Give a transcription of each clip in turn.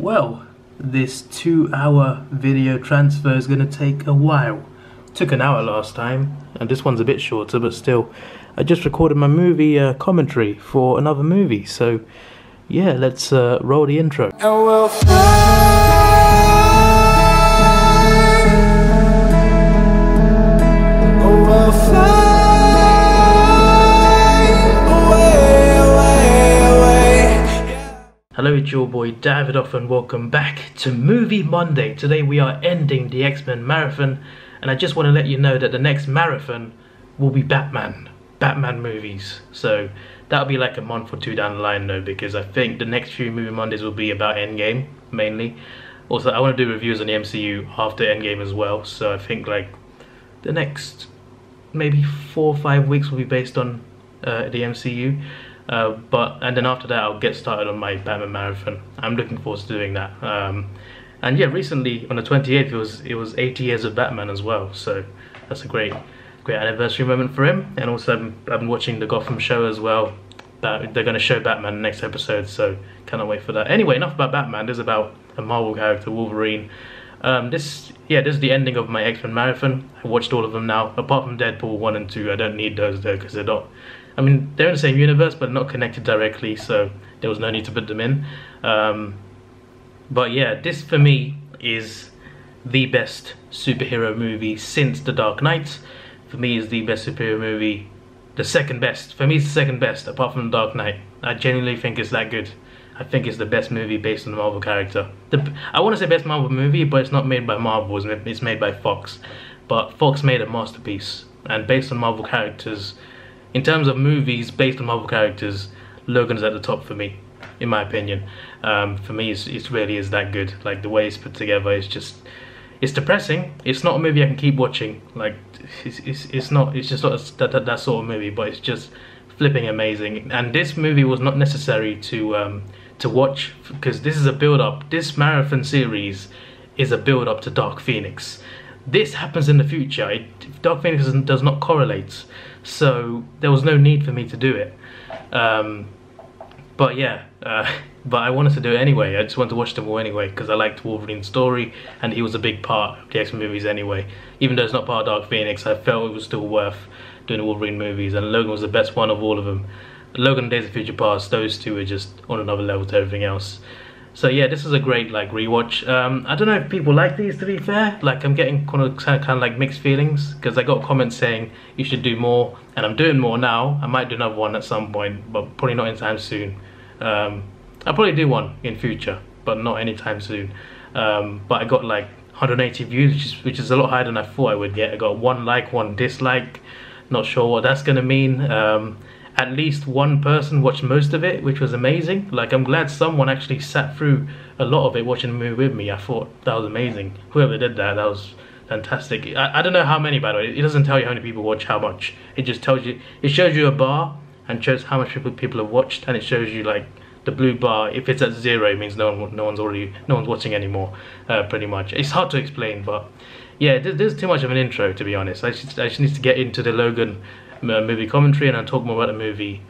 Well, this 2-hour video transfer is going to take a while. Took an hour last time, and this one's a bit shorter, but still. I just recorded my movie commentary for another movie, so yeah, let's roll the intro. And we'll Hello, it's your boy Davidoff and welcome back to Movie Monday. Today we are ending the X-Men marathon, and I just want to let you know that the next marathon will be Batman movies. So that'll be like a month or two down the line though, because I think the next few Movie Mondays will be about Endgame mainly. Also, I want to do reviews on the MCU after Endgame as well, so I think like the next maybe 4 or 5 weeks will be based on the MCU. And then after that I'll get started on my Batman marathon. I'm looking forward to doing that. And yeah, recently on the 28th it was 80 years of Batman as well, so that's a great anniversary moment for him. And also I've been watching the Gotham show as well. They're going to show Batman next episode, so cannot wait for that. Anyway, enough about Batman. This is about a Marvel character, Wolverine. This is the ending of my X-Men marathon. I watched all of them now, apart from Deadpool 1 and 2. I don't need those though, because they're not, I mean, they're in the same universe, but not connected directly, so there was no need to put them in. But yeah, this for me is the best superhero movie since The Dark Knight. For me, is the best superhero movie. The second best. For me, it's the second best, apart from The Dark Knight. I genuinely think it's that good. I think it's the best movie based on the Marvel character. I want to say best Marvel movie, but it's not made by Marvel, it's made by Fox. But Fox made a masterpiece, and based on Marvel characters, in terms of movies based on Marvel characters, Logan's at the top for me, in my opinion. For me, it really is that good. Like, the way it's put together is just, it's depressing. It's not a movie I can keep watching. Like, it's just not that sort of movie, but it's just flipping amazing. And this movie was not necessary to watch, because this is a build-up. This marathon series is a build-up to Dark Phoenix. This happens in the future. Dark Phoenix does not correlate, so there was no need for me to do it. But yeah, but I wanted to do it anyway. I just wanted to watch them all anyway, because I liked Wolverine's story, and he was a big part of the X-Men movies anyway. Even though it's not part of Dark Phoenix, I felt it was still worth doing the Wolverine movies, and Logan was the best one of all of them. Logan and Days of Future Past, those two are just on another level to everything else. So yeah, this is a great like rewatch. I don't know if people like these, to be fair. Like, I'm getting kind of like mixed feelings, because I got comments saying you should do more, and I'm doing more now. I might do another one at some point, but probably not anytime soon. I'll probably do one in future, but not anytime soon. But I got like 180 views, which is a lot higher than I thought I would get. I got 1 like, 1 dislike. Not sure what that's gonna mean. At least one person watched most of it, which was amazing. Like, I'm glad someone actually sat through a lot of it watching the movie with me. I thought that was amazing. Whoever did that was fantastic. I don't know how many, by the way. It doesn't tell you how many people watch how much. It just tells you, it shows you a bar and shows how much people have watched, and it shows you like the blue bar. If it's at 0, it means no one's watching anymore. Pretty much. It's hard to explain, but yeah, there's too much of an intro, to be honest. I just need to get into the Logan movie commentary, and I'll talk more about the movie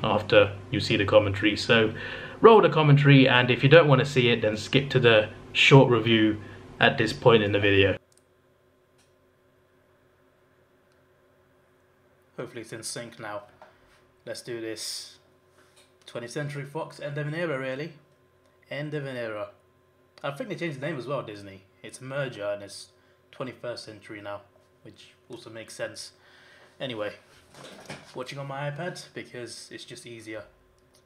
after you see the commentary. So roll the commentary, and if you don't want to see it, then skip to the short review at this point in the video. Hopefully it's in sync now. Let's do this. 20th Century Fox, end of an era, really. End of an era. I think they changed the name as well, Disney. It's a merger, and it's 21st century now, which also makes sense. Anyway, watching on my iPad because it's just easier.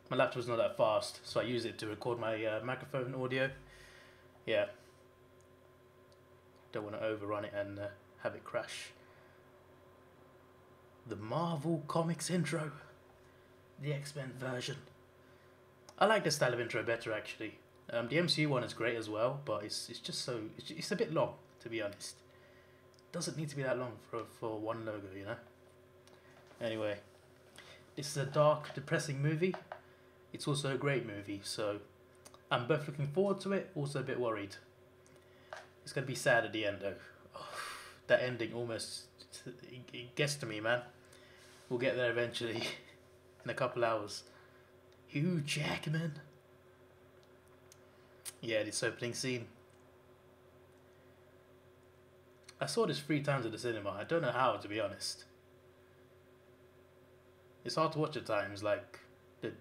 My laptop's not that fast, so I use it to record my microphone audio. Yeah. Don't want to overrun it and have it crash. The Marvel Comics intro. The X-Men version. I like this style of intro better, actually. The MCU one is great as well, but it's just so, it's a bit long, to be honest. Doesn't need to be that long for one logo, you know. Anyway, this is a dark, depressing movie. It's also a great movie, so I'm both looking forward to it, also a bit worried. It's gonna be sad at the end though. Oh, that ending almost, it gets to me, man. We'll get there eventually, in a couple hours. Hugh Jackman. Yeah, this opening scene. I saw this 3 times at the cinema. I don't know how, to be honest. It's hard to watch at times. Like the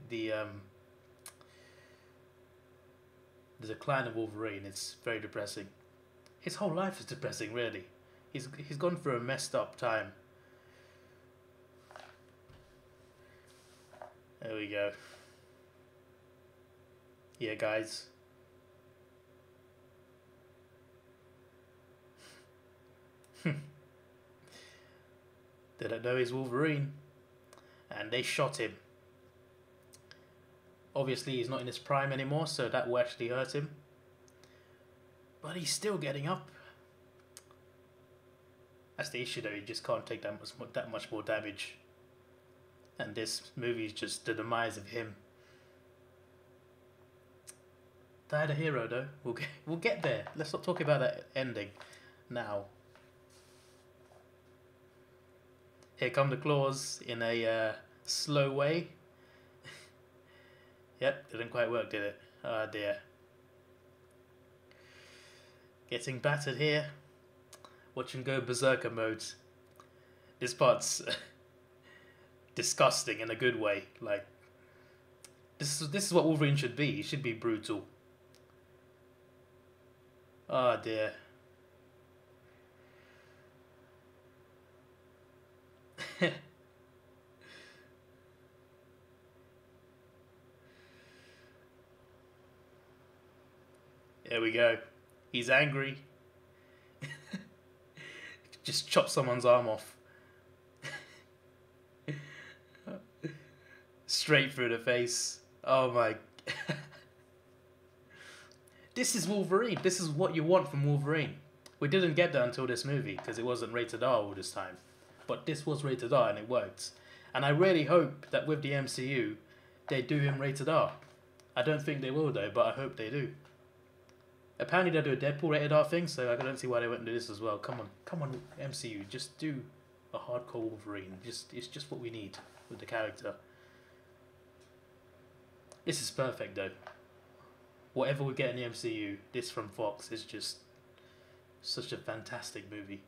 the decline of Wolverine. It's very depressing. His whole life is depressing, really. He's gone through a messed up time. There we go. Yeah, guys. They don't know he's Wolverine. And they shot him. Obviously, he's not in his prime anymore, so that will actually hurt him. But he's still getting up. That's the issue, though. He just can't take that much more damage. And this movie is just the demise of him. Died a hero, though. We'll get there. Let's not talk about that ending now. Here come the claws in a slow way. Yep, didn't quite work, did it? Oh dear. Getting battered here. Watch him go berserker mode. This part's disgusting in a good way. Like, this is what Wolverine should be. He should be brutal. Oh dear. There we go. He's angry. Just chop someone's arm off. Straight through the face. Oh my. This is Wolverine. This is what you want from Wolverine. We didn't get that until this movie because it wasn't rated R all this time. But this was rated R and it worked. And I really hope that with the MCU, they do him rated R. I don't think they will though, but I hope they do. Apparently they do a Deadpool rated R thing, so I don't see why they wouldn't do this as well. Come on, MCU, just do a hardcore Wolverine. It's just what we need with the character. This is perfect though. Whatever we get in the MCU, this from Fox is just such a fantastic movie.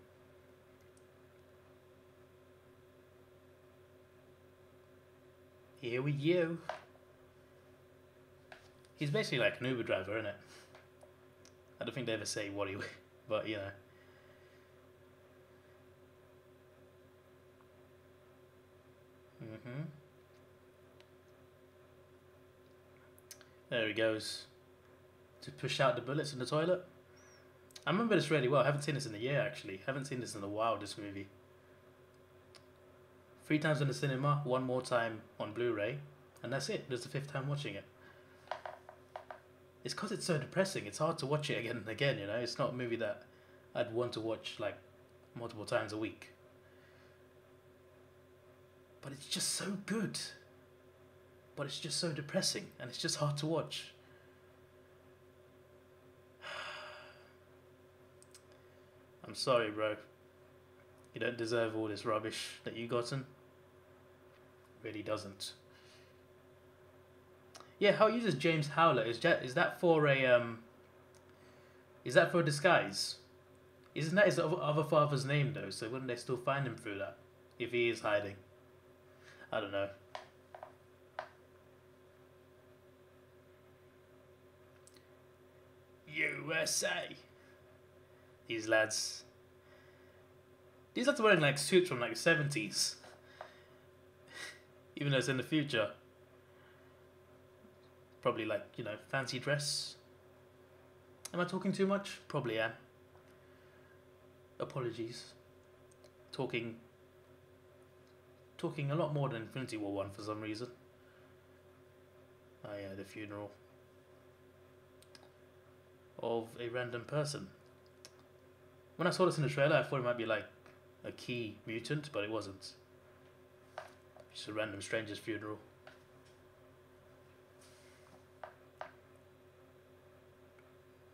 Here we go. He's basically like an Uber driver, isn't it? I don't think they ever say what he, but you know. There he goes. To push out the bullets in the toilet. I remember this really well. I haven't seen this in a year actually. I haven't seen this in a while, this movie. 3 times in the cinema, 1 more time on Blu-ray, and that's it. There's the 5th time watching it. It's because it's so depressing. It's hard to watch it again and again, you know. It's not a movie that I'd want to watch like multiple times a week. But it's just so good. But it's just so depressing and it's just hard to watch. I'm sorry, bro. You don't deserve all this rubbish that you gotten. Really doesn't. Yeah, how uses James Howler? Is that for a is that for a disguise? Isn't that his other father's name though? So wouldn't they still find him through that if he is hiding? I don't know. USA. These lads. These lads are wearing like suits from like the 70s. Even though it's in the future. Probably like, you know, fancy dress. Am I talking too much? Probably am. Apologies. Talking a lot more than Infinity War 1 for some reason. Oh yeah, the funeral of a random person. When I saw this in the trailer, I thought it might be like a key mutant, but it wasn't. Just a random stranger's funeral.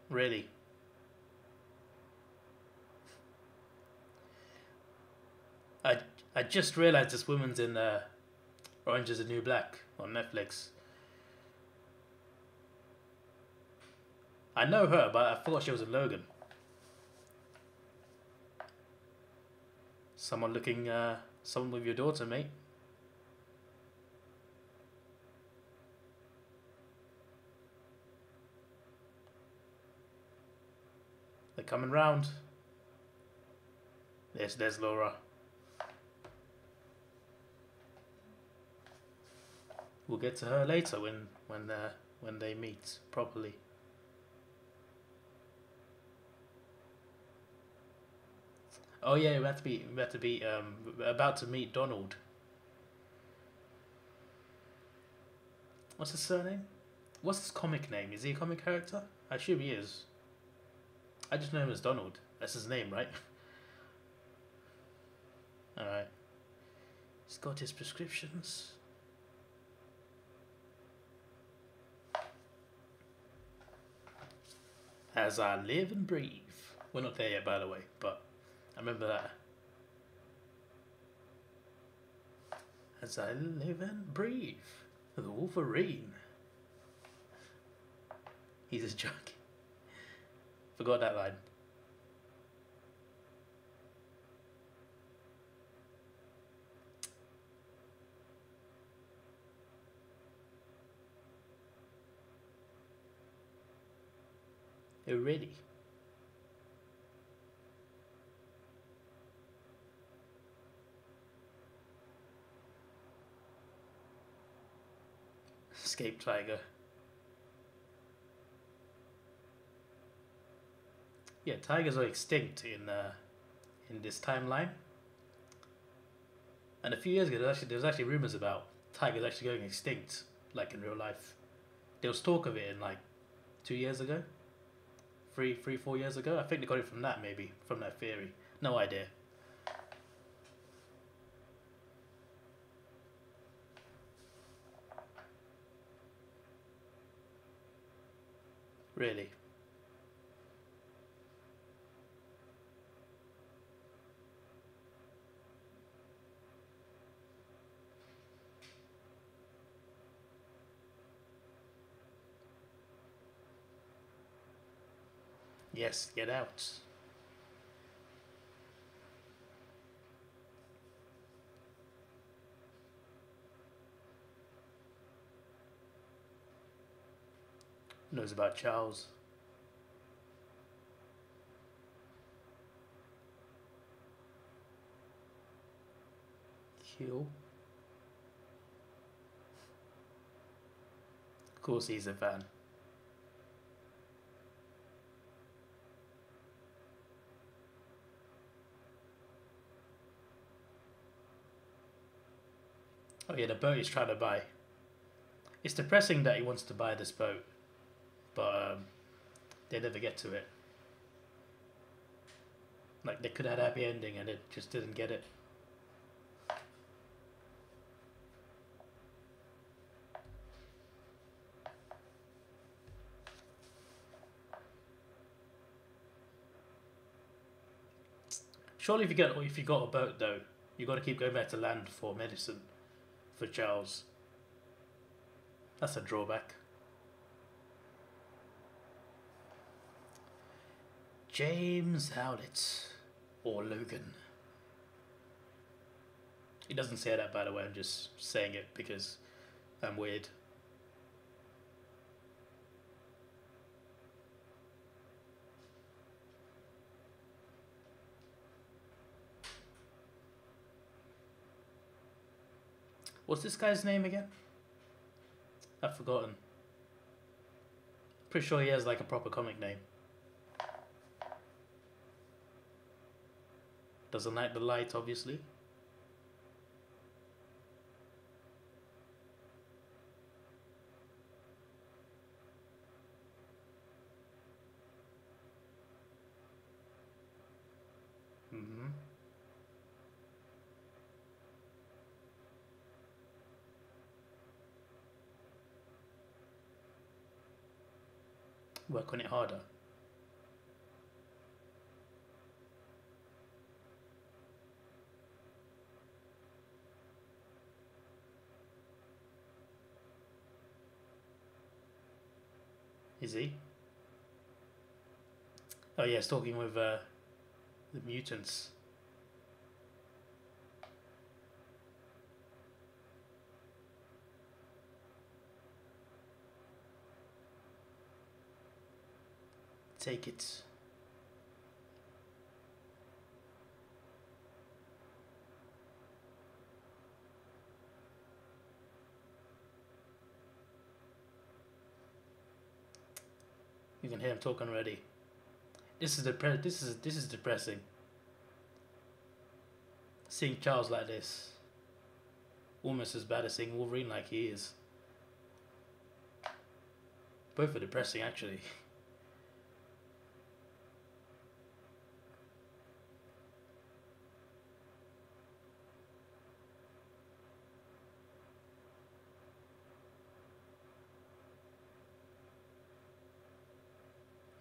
Really? I just realised this woman's in Orange is the New Black on Netflix. I know her, but I thought she was in Logan. Someone looking, someone with your daughter, mate. They're coming round. There's Laura. We'll get to her later when they meet properly. Oh yeah, we have to be about to meet Donald. What's his surname? What's his comic name? Is he a comic character? I assume he is. I just know him as Donald. That's his name, right? Alright. He's got his prescriptions. As I live and breathe. We're not there yet, by the way, but I remember that. As I live and breathe. The Wolverine. He's just joking. Forgot that line. Already. Escape tiger. Yeah, tigers are extinct in this timeline. And a few years ago, there was actually rumors about tigers actually going extinct, like in real life. There was talk of it in like 2 years ago, 4 years ago. I think they got it from that, maybe from that theory. No idea. Really. Yes, get out. Knows about Charles. Kill. Of course he's a fan. Oh yeah, the boat he's trying to buy. It's depressing that he wants to buy this boat, but they never get to it. Like, they could have had a happy ending and it just didn't get it. Surely if you got a boat though, you got to keep going back to land for medicine for Charles. That's a drawback. James Howlett or Logan. He doesn't say that, by the way. I'm just saying it because I'm weird. What's this guy's name again? I've forgotten. Pretty sure he has like a proper comic name. Doesn't like the light, obviously. Mm-hmm. Work on it harder. Is he? Oh yeah, it's talking with the mutants. Take it. You can hear him talking already. This is depressing. Seeing Charles like this, almost as bad as seeing Wolverine like he is. Both are depressing, actually.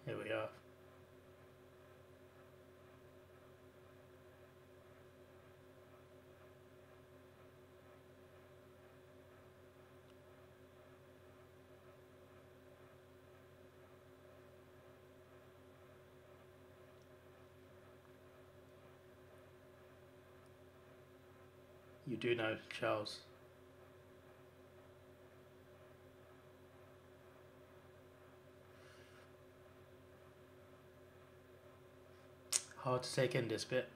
Here we are. You do know Charles. Hard to take in this bit.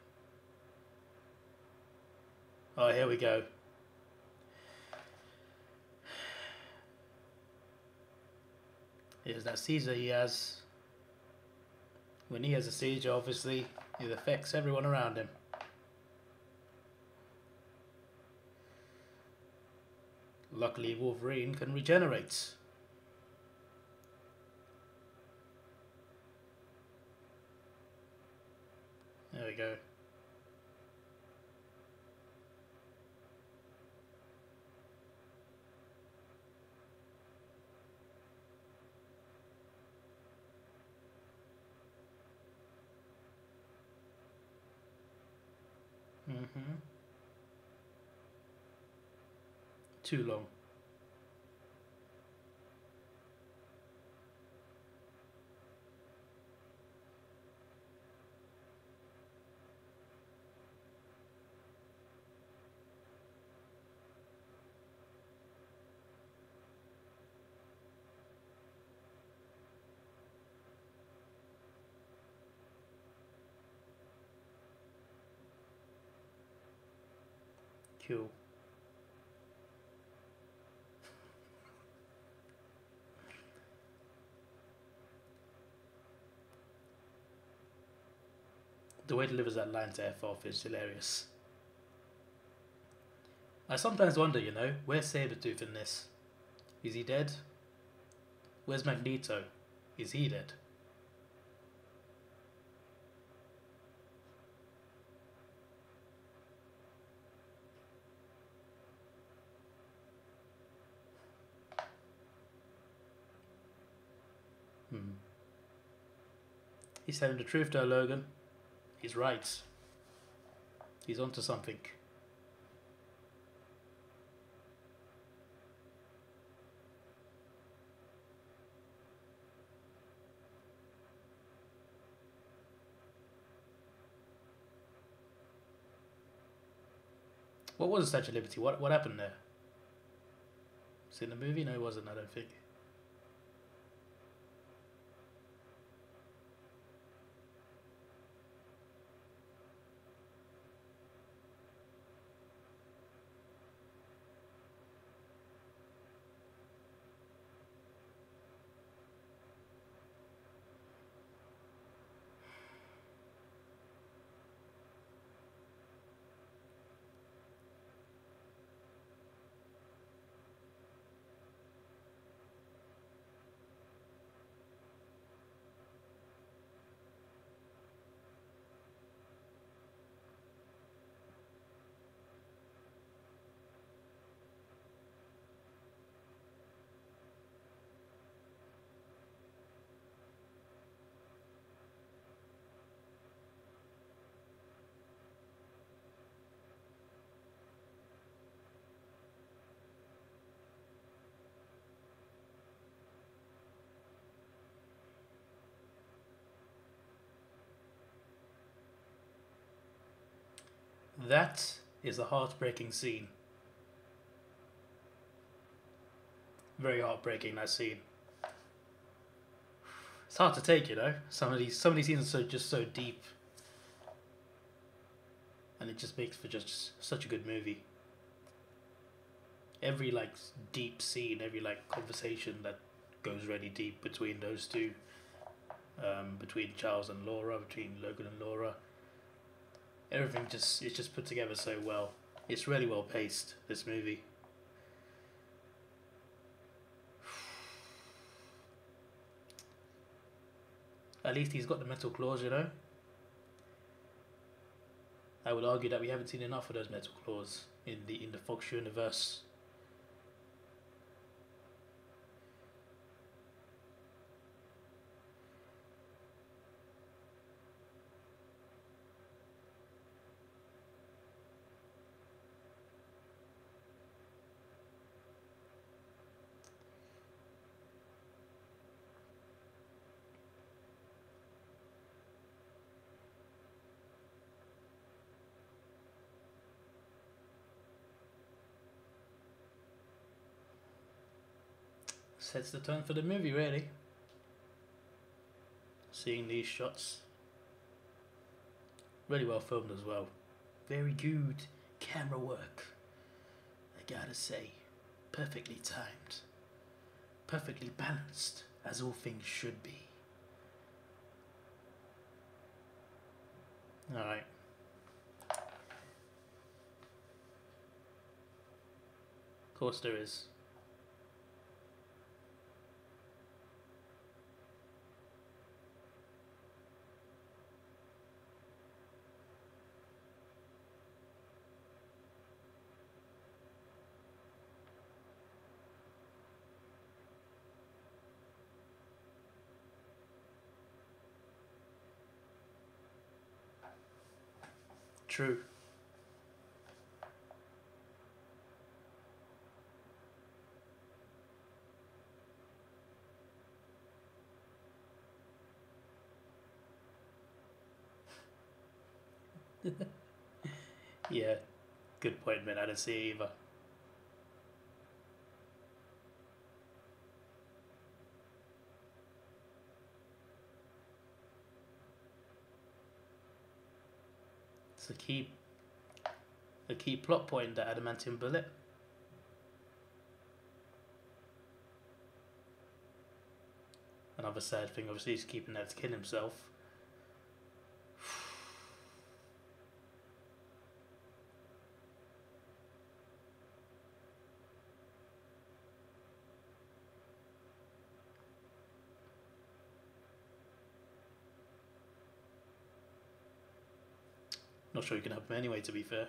Oh, here we go. Here's that seizure he has. When he has a seizure, obviously, it affects everyone around him. Luckily, Wolverine can regenerate. There we go. Too long. Cool. The way he delivers that line to F off is hilarious. I sometimes wonder, you know, where's Sabretooth in this? Is he dead? Where's Magneto? Is he dead? He's telling the truth though, Logan. He's right. He's onto something. What was the Statue of Liberty? What happened there? Was it in the movie? No, it wasn't, I don't think. That is a heartbreaking scene. Very heartbreaking, that scene. It's hard to take, you know. Some of these scenes are just so deep, and it just makes for just such a good movie. Every like deep scene, every like conversation that goes really deep between those two, between Charles and Laura, between Logan and Laura. Everything is just put together so well. It's really well paced, this movie. At least he's got the metal claws, you know. I would argue that we haven't seen enough of those metal claws in the Fox universe. Sets the tone for the movie, really. Seeing these shots. Really well filmed as well. Very good camera work, I gotta say. Perfectly timed. Perfectly balanced, as all things should be. Alright. Of course there is. True. Yeah, good point, man. I didn't see it either. It's a key plot point, the adamantium bullet. Another sad thing, obviously, is keeping that to kill himself. Not sure you can help him anyway, to be fair.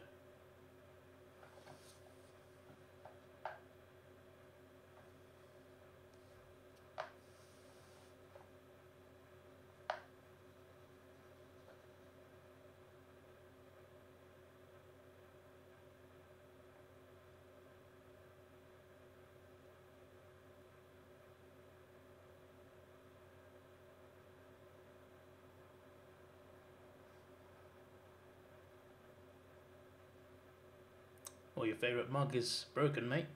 Well, your favourite mug is broken, mate.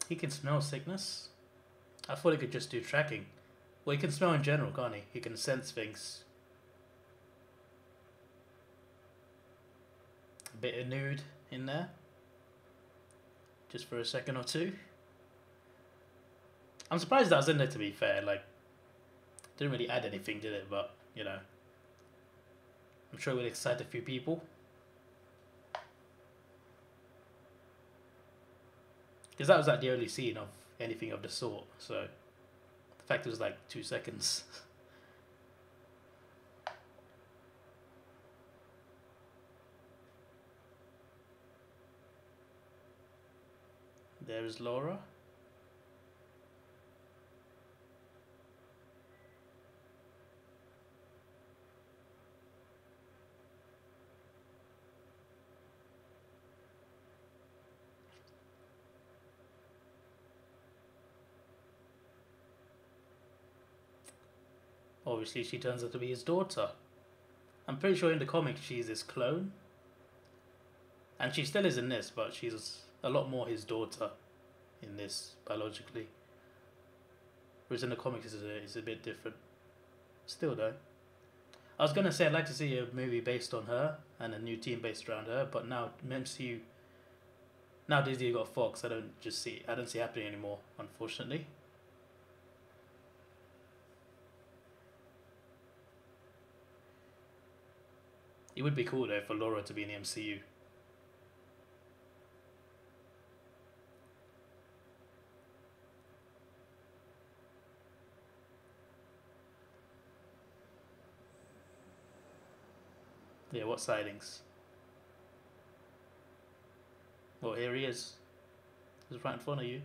He can smell sickness. I thought he could just do tracking. Well, he can smell in general, can't he? He can sense things. A bit of nude in there. Just for a second or two. I'm surprised that was in there, to be fair. Like, didn't really add anything, did it? But, you know, I'm sure it would excite a few people. Because that was like the only scene of anything of the sort. So, the fact it was like 2 seconds. There is Laura. obviously she turns out to be his daughter. I'm pretty sure in the comics she's his clone. And she still is in this, but she's a lot more his daughter in this, biologically. Whereas in the comics it's a bit different. Still though. I was gonna say I'd like to see a movie based on her and a new team based around her, but now MCU, now Disney got Fox, I don't see it happening anymore, unfortunately. It would be cool though for Laura to be in the MCU. Yeah, what sightings? Well, here he is. He's right in front of you.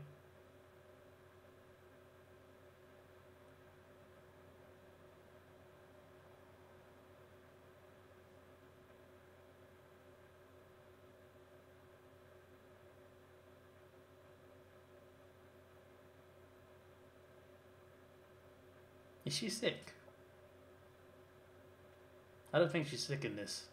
Is she sick? I don't think she's sick in this.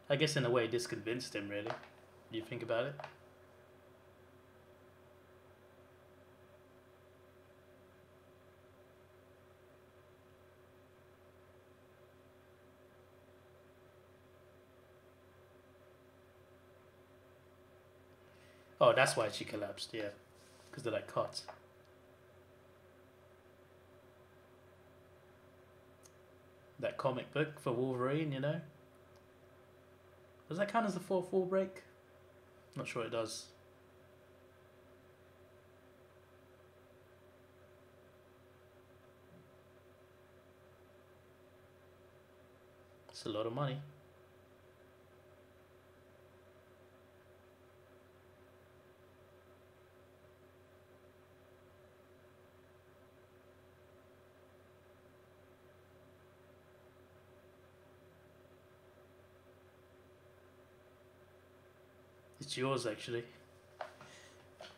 I guess in a way this convinced him, really. Do you think about it? Oh, that's why she collapsed, yeah. Because they're like cots. That comic book for Wolverine, you know? Does that count as a fourth wall break? Not sure it does. It's a lot of money. It's yours, actually.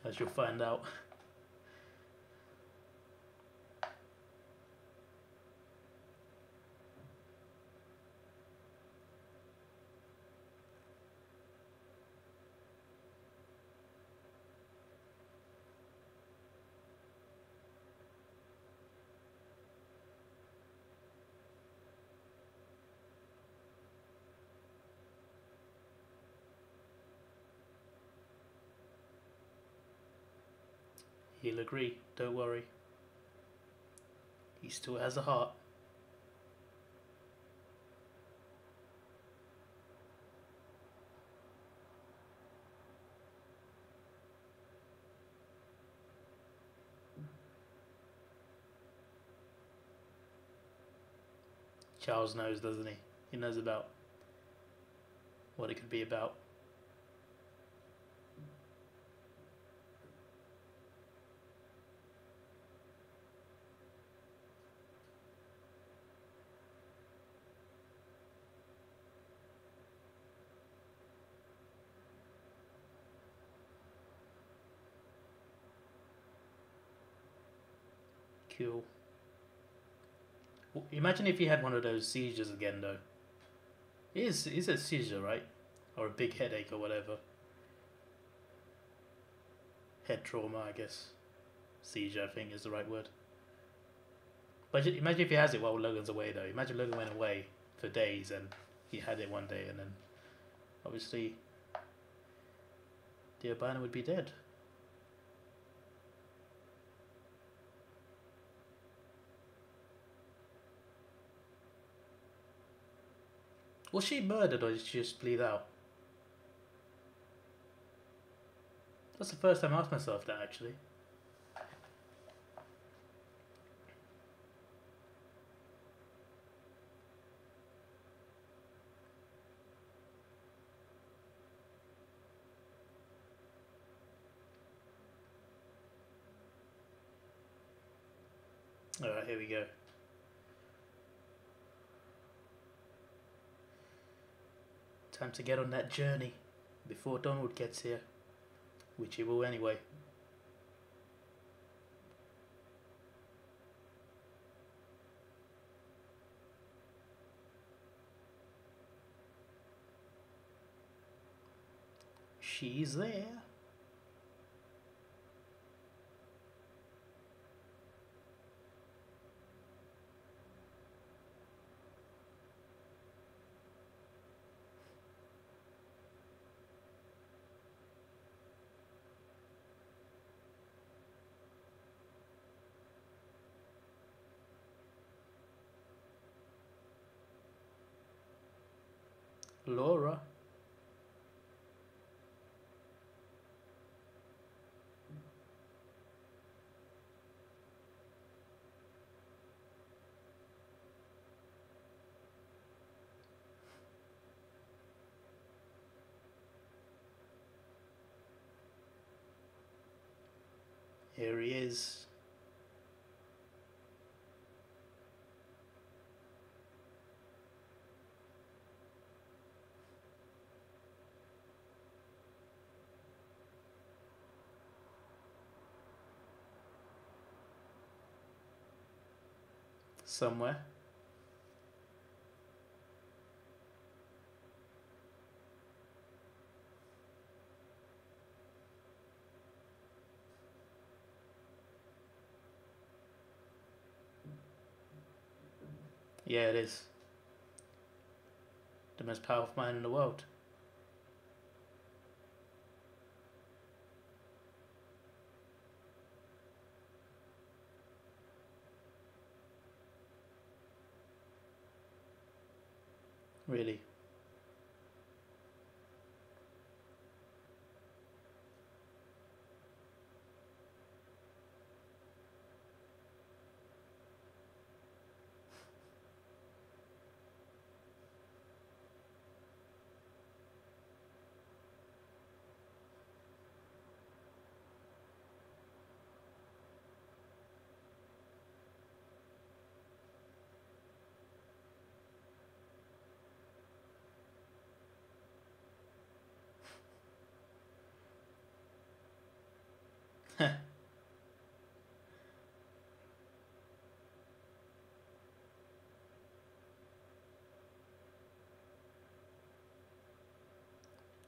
As you'll find out. He'll agree, don't worry. He still has a heart. Charles knows, doesn't he? He knows about what it could be about. Cool. Imagine if he had one of those seizures again, though. It is a seizure, right? Or a big headache or whatever. Head trauma, I guess. Seizure, I think, is the right word. But imagine if he has it while Logan's away, though. Imagine Logan went away for days and he had it one day, and then obviously the albino would be dead. Was she murdered or did she just bleed out? That's the first time I asked myself that, actually. Alright, here we go. Time to get on that journey before Donald gets here, which he will anyway. She's there. Laura. Here he is. Somewhere. Yeah, it is. The most powerful man in the world. Really.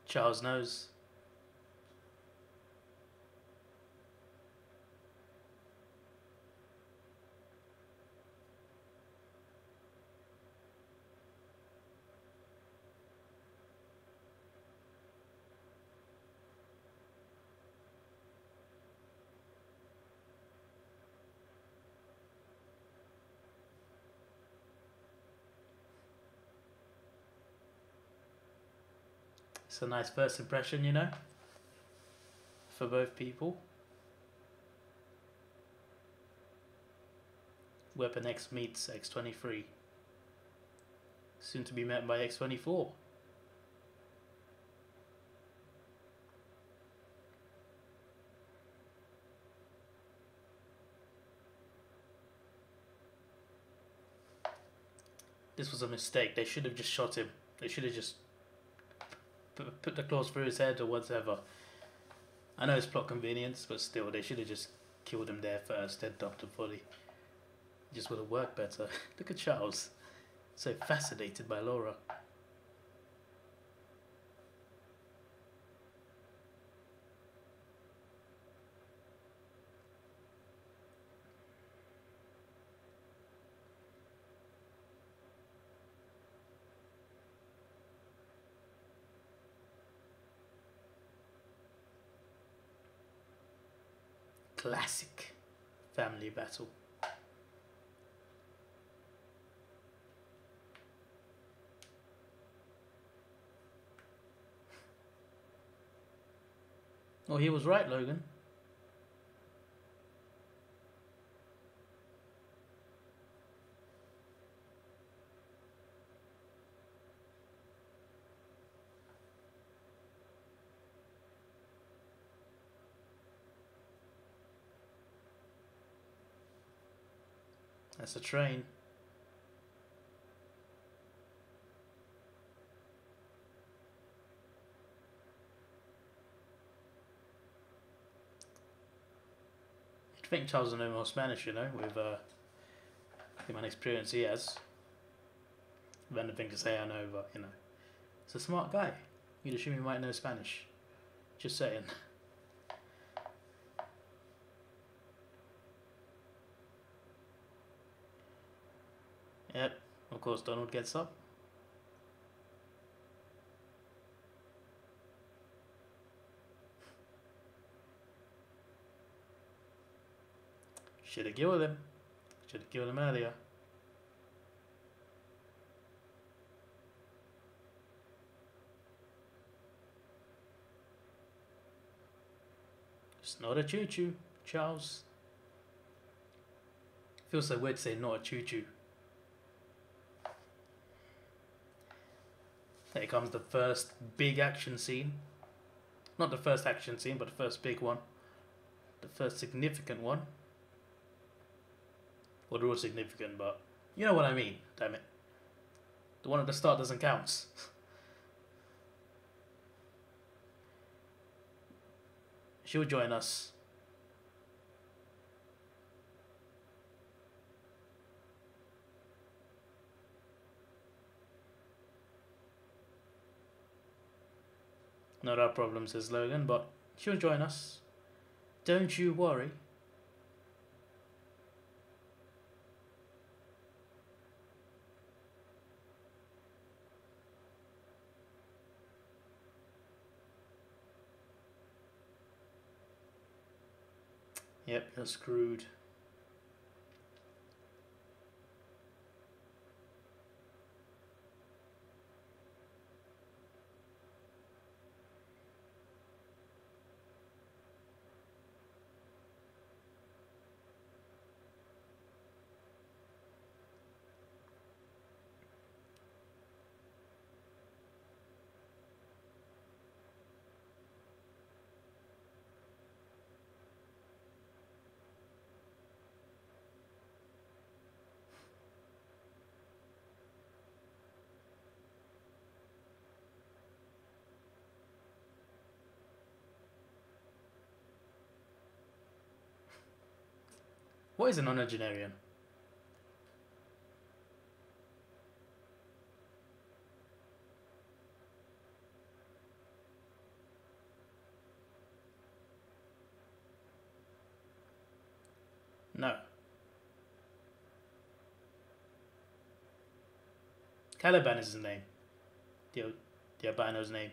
Charles knows. It's a nice first impression, you know, for both people. Weapon X meets X-23. Soon to be met by X-24. This was a mistake. They should have just shot him. They should have just put the claws through his head or whatever. I know it's plot convenience, but still, they should have just killed him there first, then dumped the body. It just would have worked better. Look at Charles. So fascinated by Laura. Classic family battle. Oh, he was right, Logan. That's a train. I think Charles will know more Spanish, you know, with the amount of experience he has. Random thing to say, I know, but you know, he's a smart guy. You'd assume he might know Spanish. Just saying. Yep, of course Donald gets up. Should have killed him. Should have killed him earlier. It's not a choo-choo, Charles. Feels so weird to say not a choo-choo. Here comes the first big action scene. Not the first action scene, but the first big one. The first significant one. Well, they're all significant, but you know what I mean, damn it. The one at the start doesn't count. She'll join us. Not our problem, says Logan, but she'll join us. Don't you worry. Yep, you're screwed. What is an nonagenarian? No. Caliban is his name. The albino's name.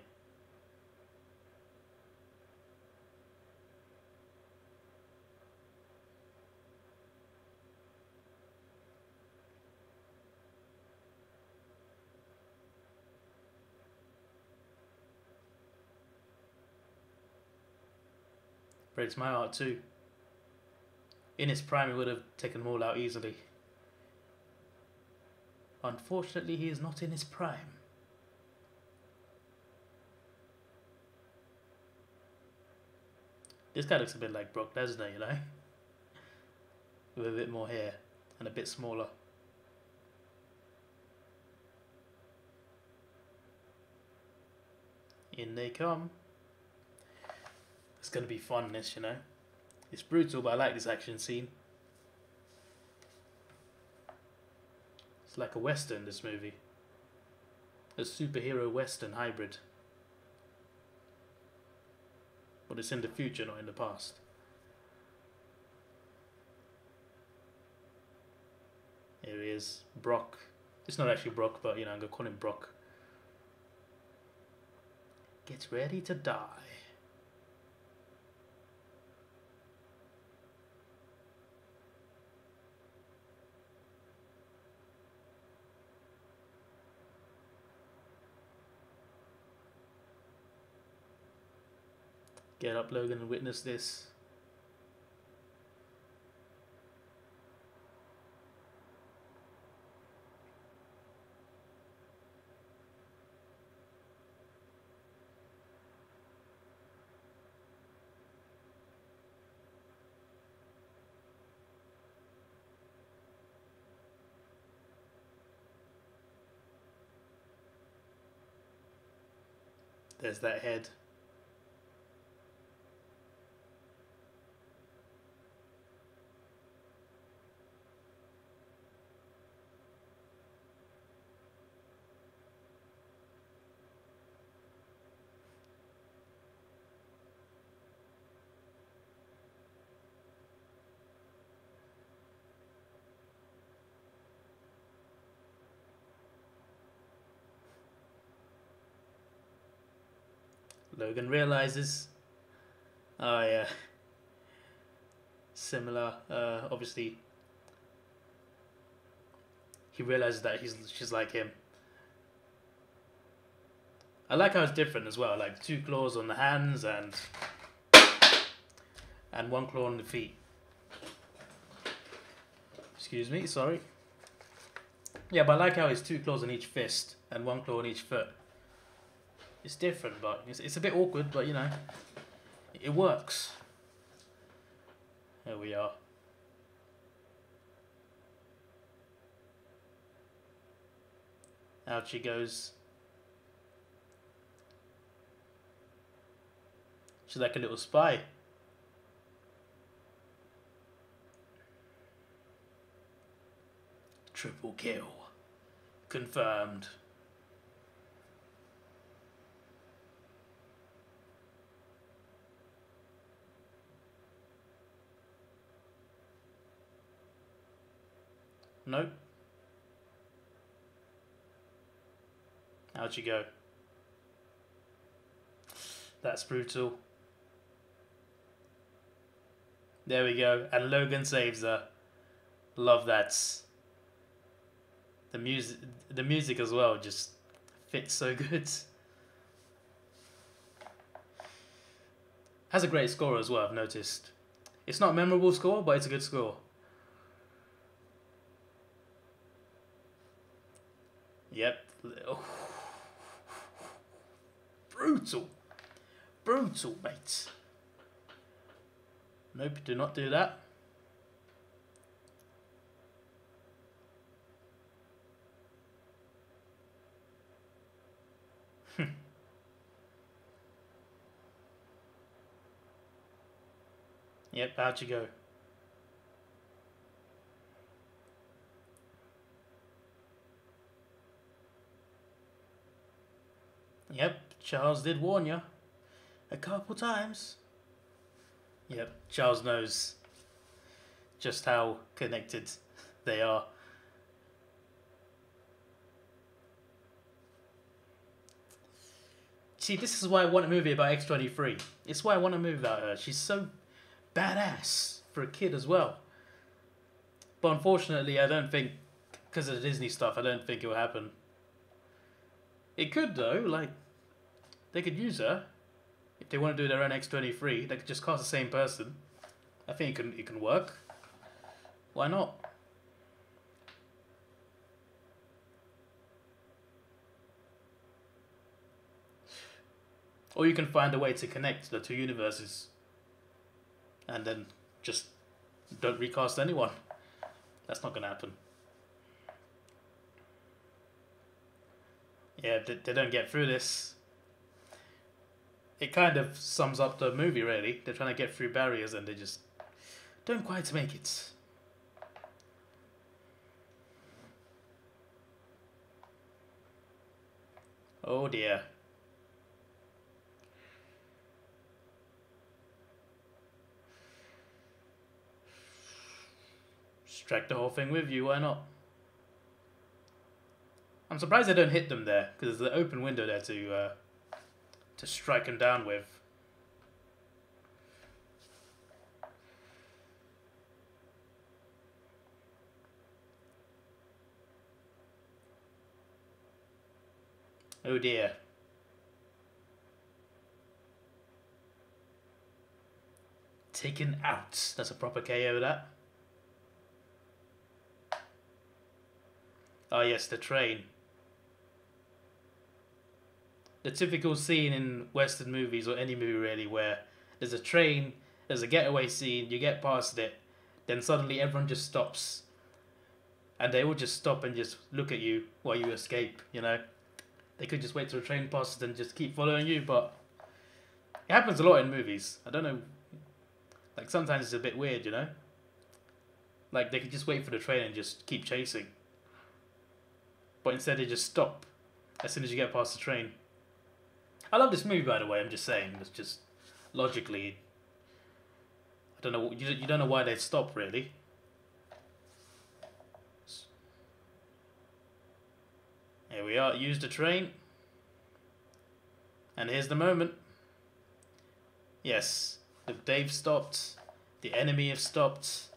Breaks my heart too. In his prime, he would have taken them all out easily. Unfortunately, he is not in his prime. This guy looks a bit like Brock Lesnar, you know? With a bit more hair and a bit smaller. In they come. It's going to be fun, this, you know? It's brutal, but I like this action scene. It's like a western, this movie. A superhero western hybrid. But it's in the future, not in the past. Here he is, Brock. It's not actually Brock, but you know, I'm going to call him Brock. Gets ready to die. Get up, Logan, and witness this. There's that head. Logan realizes. Oh yeah. Similar. Obviously, he realizes that she's like him. I like how it's different as well. Like 2 claws on the hands and 1 claw on the feet. Excuse me, sorry. Yeah, but I like how it's 2 claws on each fist and 1 claw on each foot. It's different, but it's a bit awkward, but you know, it works. There we are. Out she goes. She's like a little spy. Triple kill. Confirmed. Nope. How'd you go? That's brutal. There we go. And Logan saves her. Love that. The music as well just fits so good. Has a great score as well, I've noticed. It's not a memorable score, but it's a good score. Yep. Oh. Brutal. Brutal, mate. Nope, do not do that. Yep, how'd you go? Yep, Charles did warn you. A couple times. Yep, Charles knows just how connected they are. See, this is why I want a movie about X-23. It's why I want a movie about her. She's so badass for a kid as well. But unfortunately, I don't think, because of the Disney stuff, I don't think it will happen. It could though, like, they could use her. If they want to do their own X-23, they could just cast the same person. I think it can work. Why not? Or you can find a way to connect the 2 universes. And then just don't recast anyone. That's not going to happen. Yeah, they don't get through this. It kind of sums up the movie, really. They're trying to get through barriers and they just don't quite make it. Oh dear. Drag the whole thing with you, why not? I'm surprised they don't hit them there, because there's the open window there to strike them down with. Oh dear. Taken out. That's a proper KO, that. Ah yes, the train. The typical scene in Western movies, or any movie really, where there's a train, there's a getaway scene, you get past it, then suddenly everyone just stops. And they all just stop and just look at you while you escape, you know. They could just wait till the train passes and just keep following you, but it happens a lot in movies. I don't know, like sometimes it's a bit weird, you know. Like they could just wait for the train and just keep chasing. But instead they just stop as soon as you get past the train. I love this movie, by the way, I'm just saying. It's just logically, I don't know, you don't know why they'd stop, really. Here we are, use the train. And here's the moment. Yes, if Dave stopped, the enemy have stopped.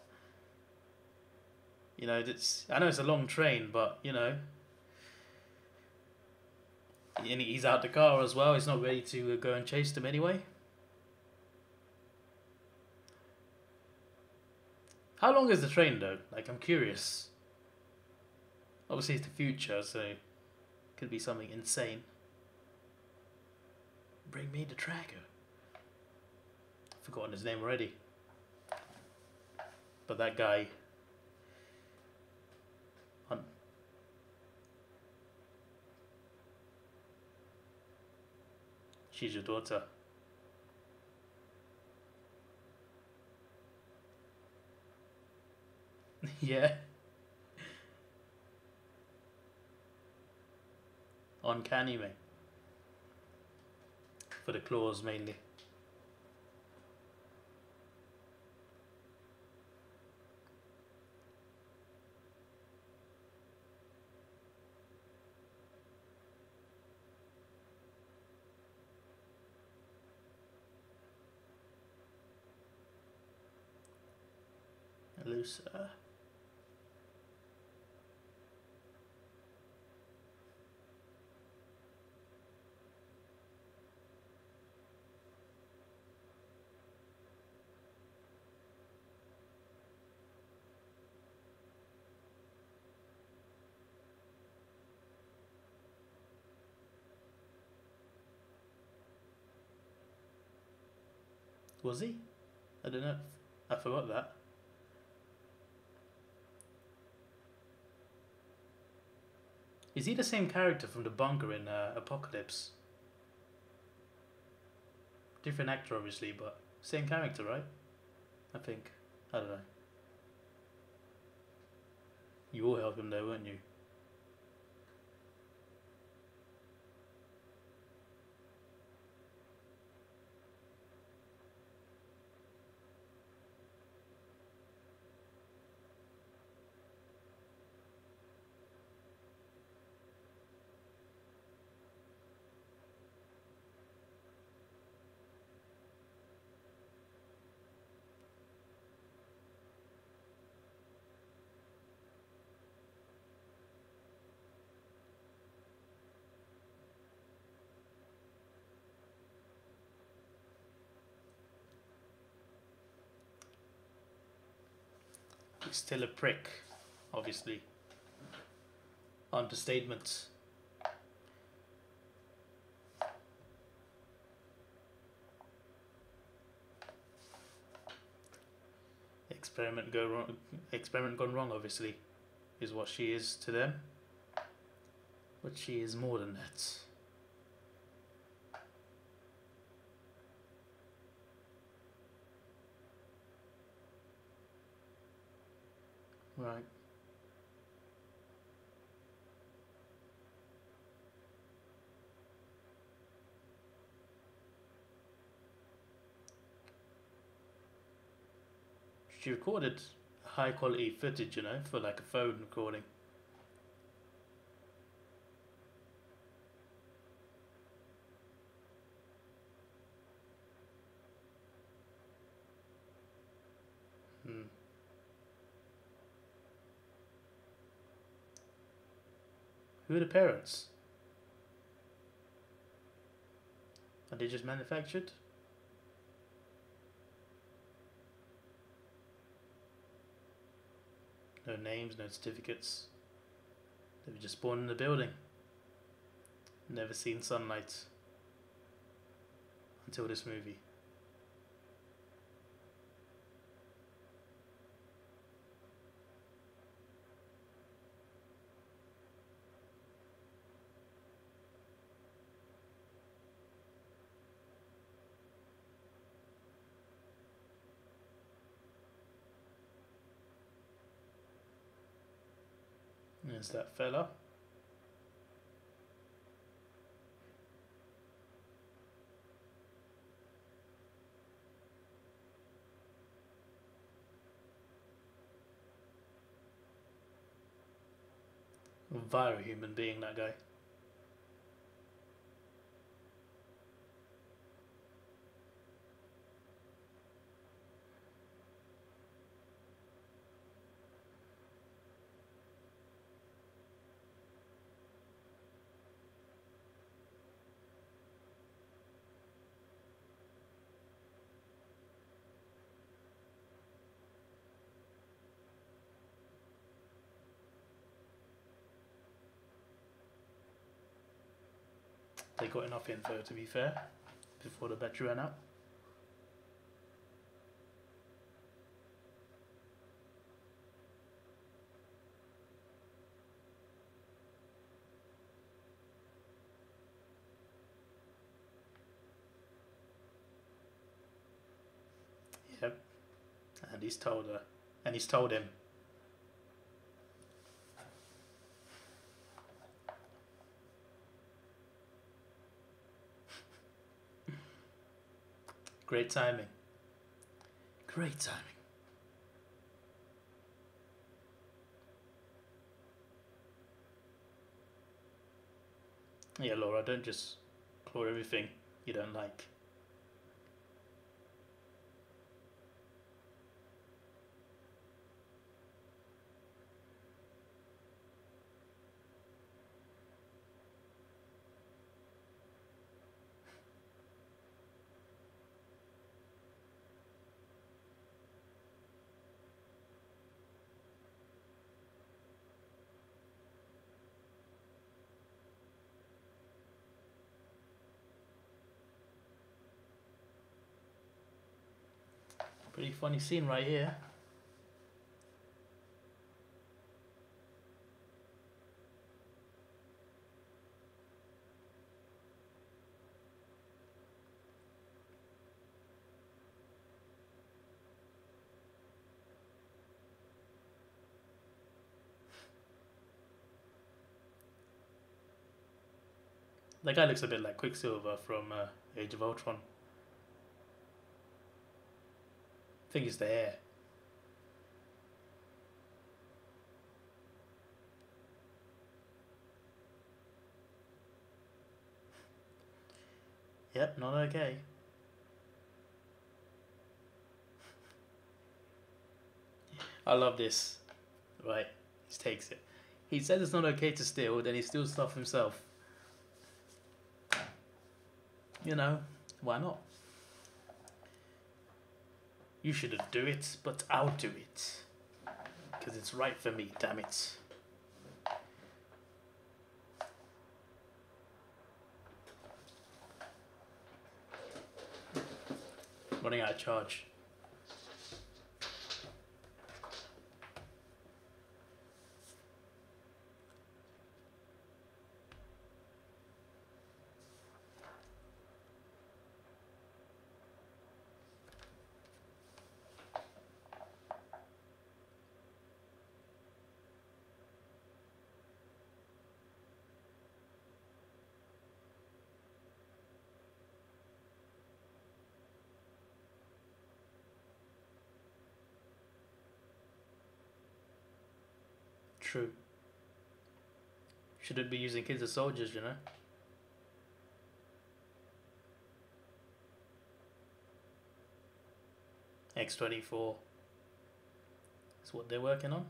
You know, I know it's a long train, but you know, and he's out the car as well. He's not ready to go and chase them anyway. How long is the train though? Like, I'm curious. Obviously, it's the future, so it could be something insane. Bring me the tracker. I've forgotten his name already. But that guy. She's your daughter. Yeah. Uncanny, mate. For the claws mainly. Looser. Was he? I don't know. I forgot that. Is he the same character from the bunker in Apocalypse? Different actor, obviously, but same character, right? I think. I don't know. You all helped him though, weren't you? He's still a prick, obviously. Understatement. Experiment gone wrong, obviously, is what she is to them. But she is more than that. Right. She recorded high quality footage, you know, for like a phone recording. Who are the parents? Are they just manufactured? No names, no certificates. They were just born in the building. Never seen sunlight until this movie. There's that fella. Vile human being, that guy. They got enough info, to be fair, before the battery ran out. Yep. And he's told her. And he's told him. Great timing. Great timing. Yeah, Laura, don't just claw everything you don't like. Pretty funny scene right here. That guy looks a bit like Quicksilver from Age of Ultron. I think it's the hair. Yep, not okay. I love this. Right, he takes it. He says it's not okay to steal, then he steals stuff himself. You know, why not? You shouldn't do it, but I'll do it. Because it's right for me, damn it. Running out of charge. True. Shouldn't be using kids as soldiers, you know? X-24. That's what they're working on.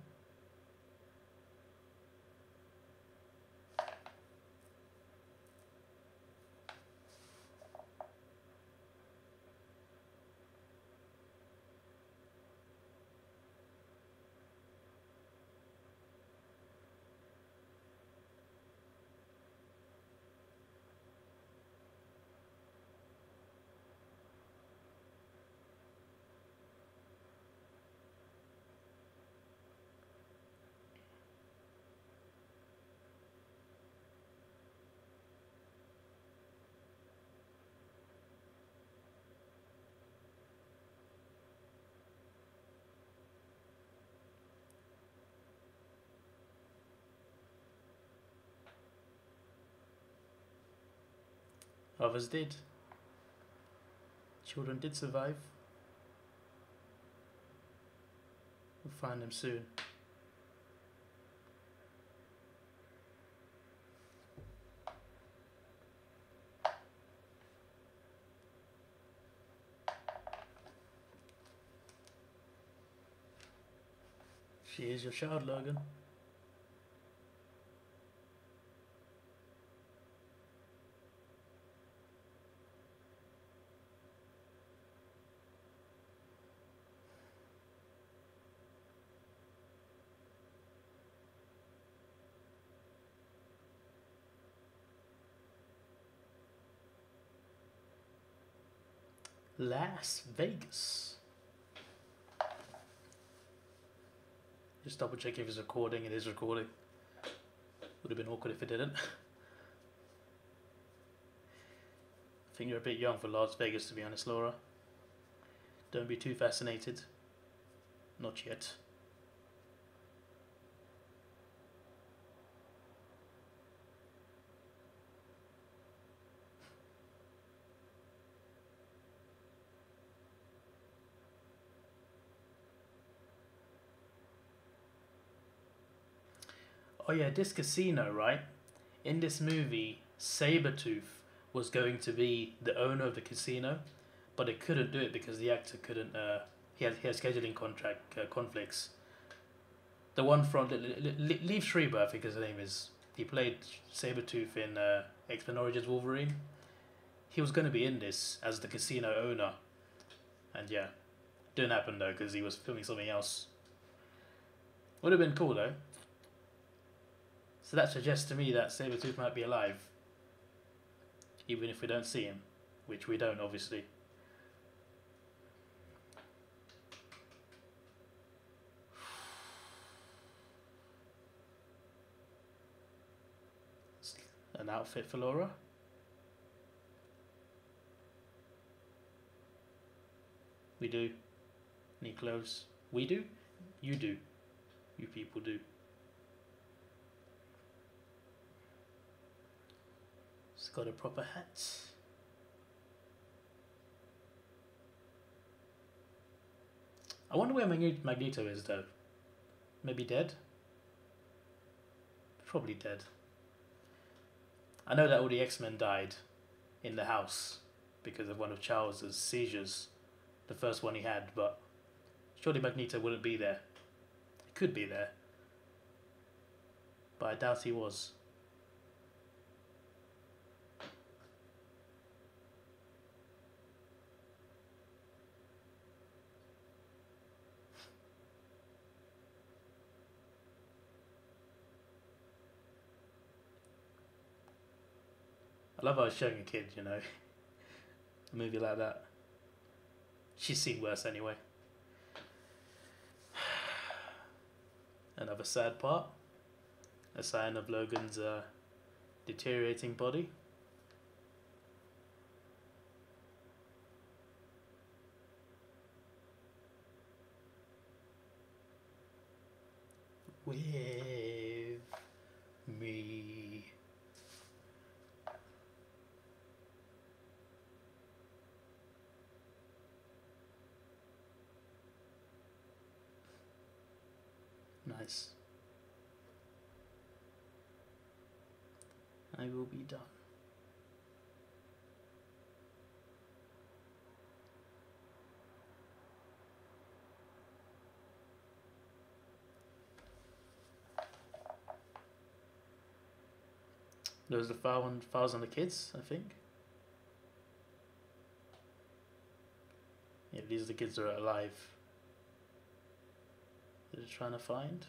Others did. Children did survive. We'll find them soon. She is your child, Logan. Las Vegas. Just double check if it's recording. It is recording. Would have been awkward if it didn't. I think you're a bit young for Las Vegas, to be honest, Laura. Don't be too fascinated. Not yet. Oh yeah, this casino, right? In this movie, Sabretooth was going to be the owner of the casino, but it couldn't do it because the actor couldn't. He had scheduling contract conflicts. The one from Leaf Schreiber, I think his name is. He played Sabretooth in X-Men Origins Wolverine. He was going to be in this as the casino owner, and yeah, didn't happen though because he was filming something else. Would have been cool though. So that suggests to me that Sabretooth might be alive. Even if we don't see him. Which we don't, obviously. An outfit for Laura. We do. Need clothes. We do? You do. You people do. Got a proper hat. I wonder where Magneto is though. Maybe dead? Probably dead. I know that all the X-Men died in the house because of one of Charles's seizures. The first one he had, but surely Magneto wouldn't be there. He could be there. But I doubt he was. I love how it's showing a kid, you know, a movie like that. She's seen worse anyway. Another sad part. A sign of Logan's deteriorating body. With me. Nice. I will be done. Those are the files on the kids, I think. Yeah, these are the kids that are alive. They're trying to find.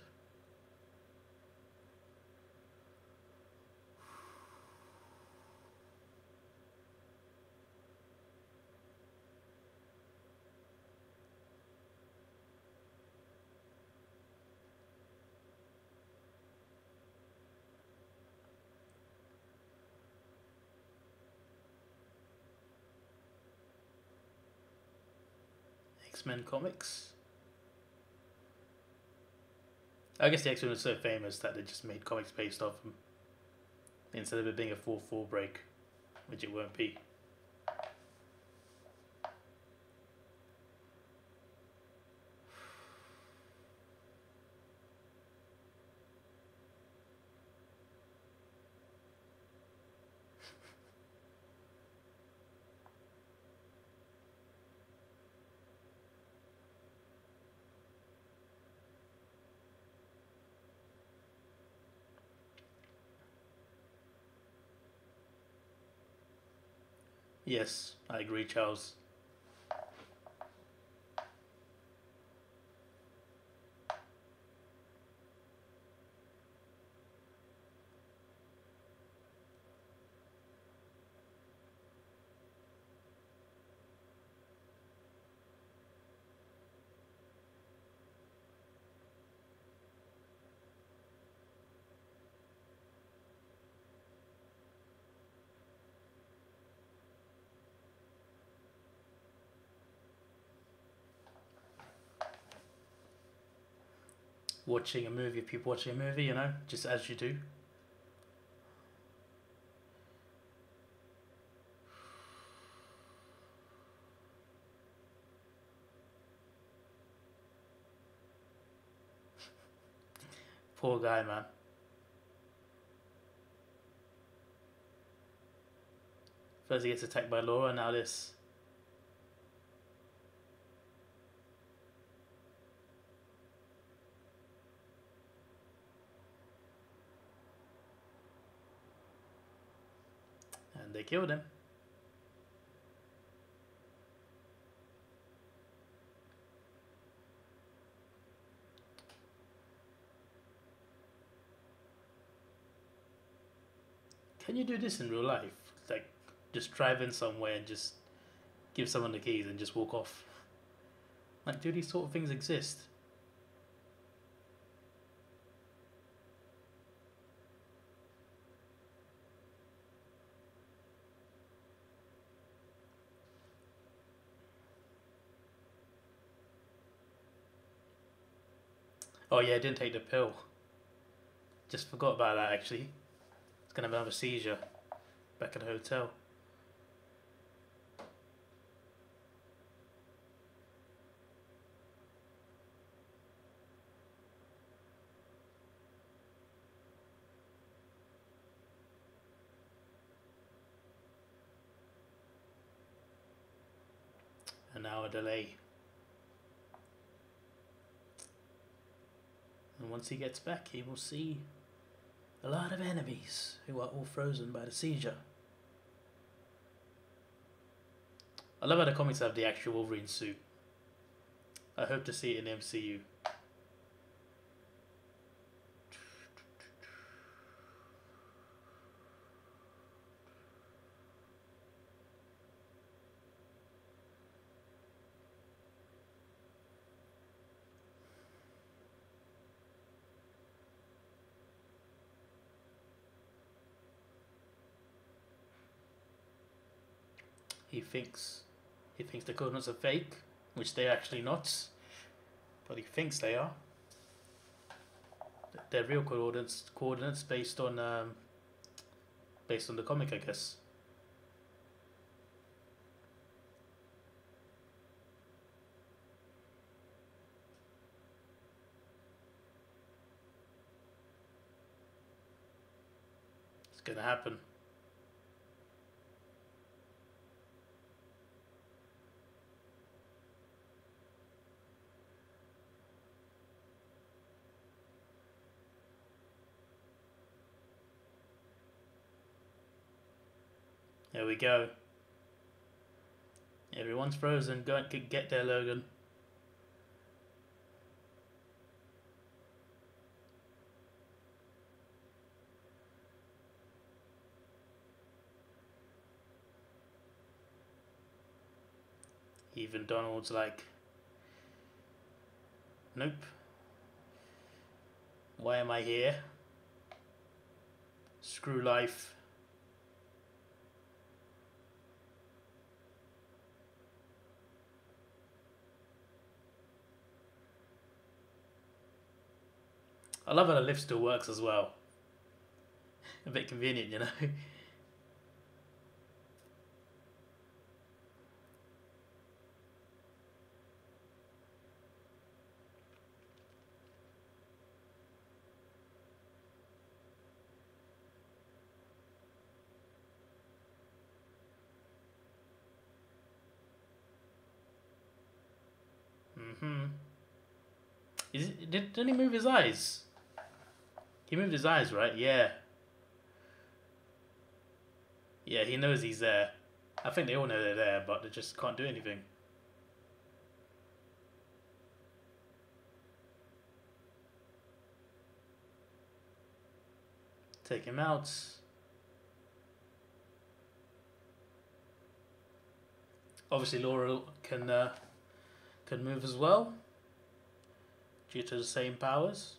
X-Men comics. I guess the X-Men was so famous that they just made comics based off them. Instead of it being a 4-4 break, which it won't be. Yes, I agree, Charles. watching a movie, people watching a movie, you know, just as you do. Poor guy, man. First he gets attacked by Laura, now this. And they killed him. Can you do this in real life? Like, just drive in somewhere and just give someone the keys and just walk off? Like, do these sort of things exist? Oh yeah, I didn't take the pill. Just forgot about that actually. It's gonna have another seizure back at the hotel. An hour delay. And once he gets back, he will see a lot of enemies who are all frozen by the seizure. I love how the comics have the actual Wolverine suit. I hope to see it in the MCU. He thinks the coordinates are fake, which they're actually not, but he thinks they are. They're real coordinates based on the comic, I guess. It's gonna happen. There we go. Everyone's frozen. Go and get there, Logan. Even Donald's like, nope. Why am I here? Screw life. I love how the lift still works as well. A bit convenient, you know. Didn't he move his eyes? He moved his eyes, right? Yeah. Yeah, he knows he's there. I think they all know they're there, but they just can't do anything. Take him out. Obviously, Laura can move as well, due to the same powers.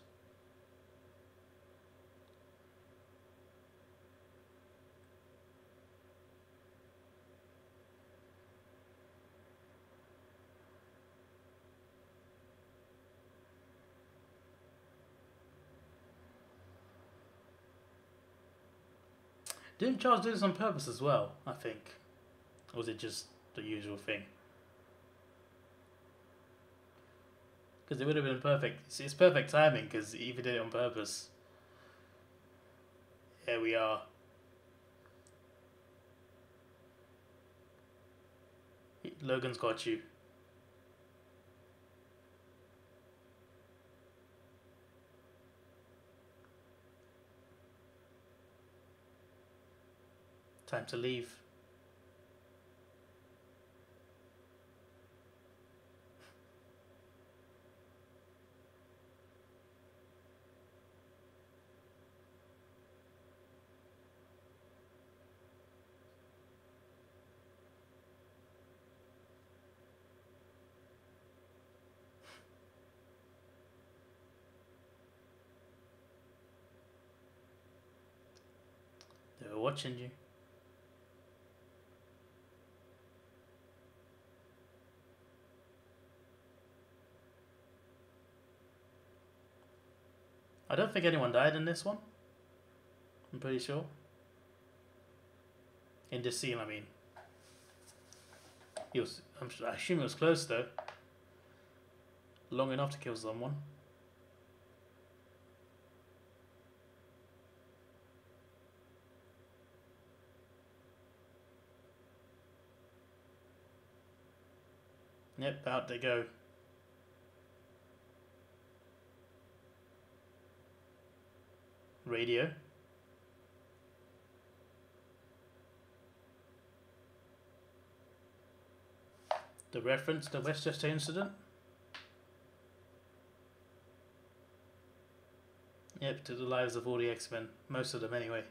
Didn't Charles do this on purpose as well, I think? Or was it just the usual thing? Because it would have been perfect. It's perfect timing because he even did it on purpose. Here we are. Logan's got you. Time to leave. They were watching you. I don't think anyone died in this one. I'm pretty sure. In this scene, I mean. I assume it was close though. Long enough to kill someone. Yep, out they go. Radio. The reference to Westchester incident. Yep, to the lives of all the X-Men. Most of them anyway.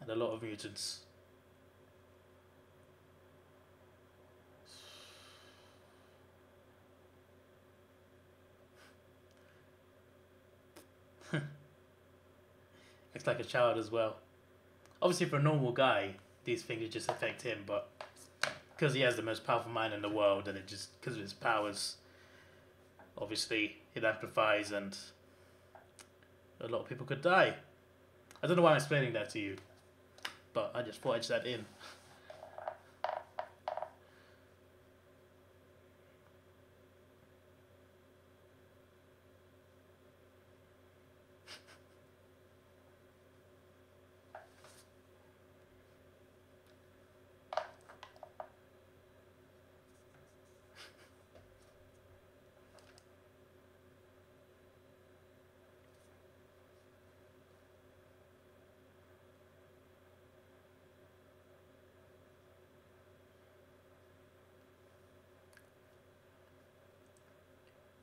And a lot of mutants. Looks like a child as well. Obviously for a normal guy, these things just affect him, but because he has the most powerful mind in the world and it just, because of his powers, obviously it amplifies and a lot of people could die. I don't know why I'm explaining that to you, but I just thought I'd just add in.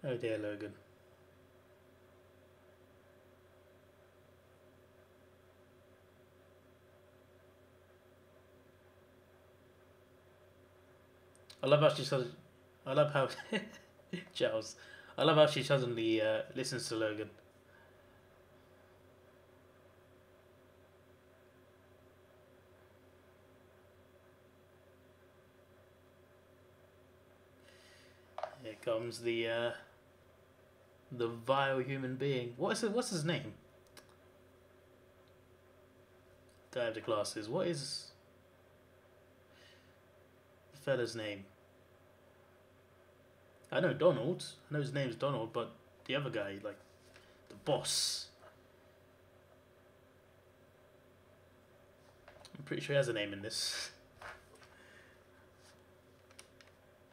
Oh dear, Logan. I love how she says. I love how Charles. I love how she suddenly listens to Logan. Here comes the vile human being. What's his name? Guy with the glasses. What is the fella's name? I know Donald. I know his name's Donald, but the other guy, like the boss. I'm pretty sure he has a name in this.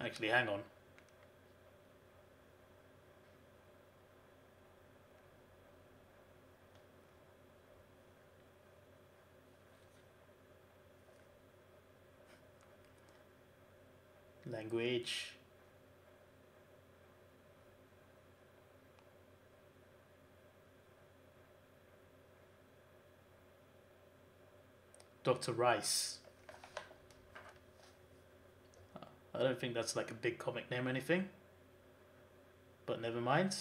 Actually, hang on. Language. Dr. Rice. I don't think that's like a big comic name or anything, but never mind.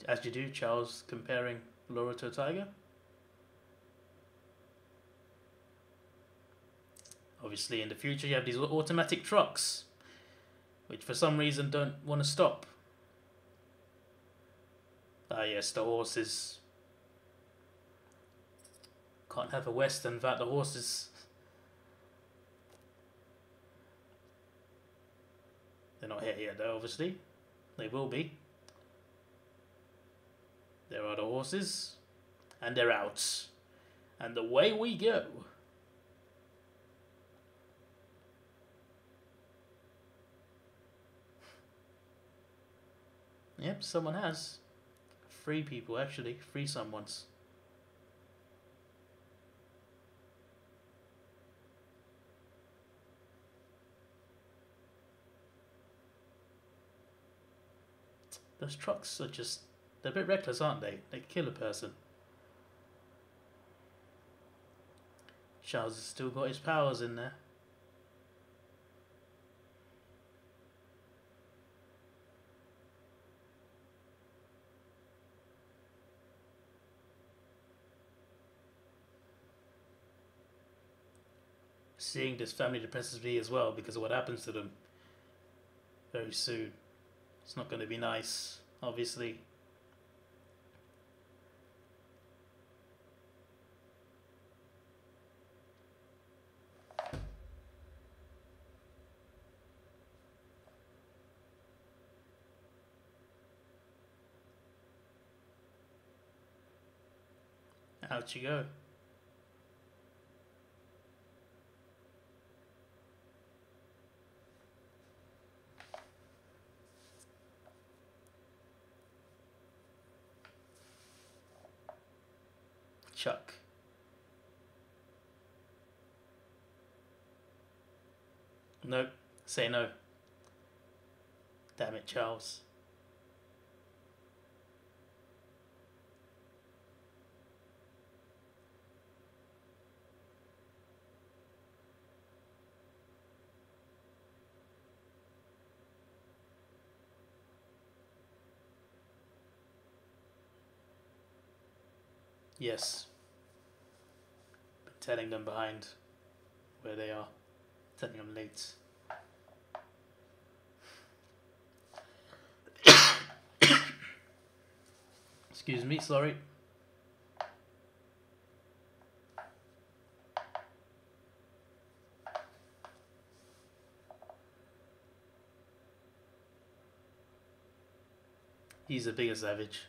As you do, Charles comparing Laura to a tiger. Obviously, in the future, you have these automatic trucks, which for some reason don't want to stop. Ah, yes, the horses. Can't have a Western without the horses. They're not here yet, though, obviously. They will be. There are the horses. And they're out. And away we go. Yep, someone has. 3 people, actually. 3 someones. Those trucks are just... they're a bit reckless, aren't they? They kill a person. Charles has still got his powers in there. Seeing this family depresses me as well because of what happens to them very soon. It's not going to be nice, obviously. Out you go. Chuck. Nope. Say no. Damn it, Charles. Yes. Been telling them behind where they are. Telling them late. Excuse me, sorry. He's the biggest savage.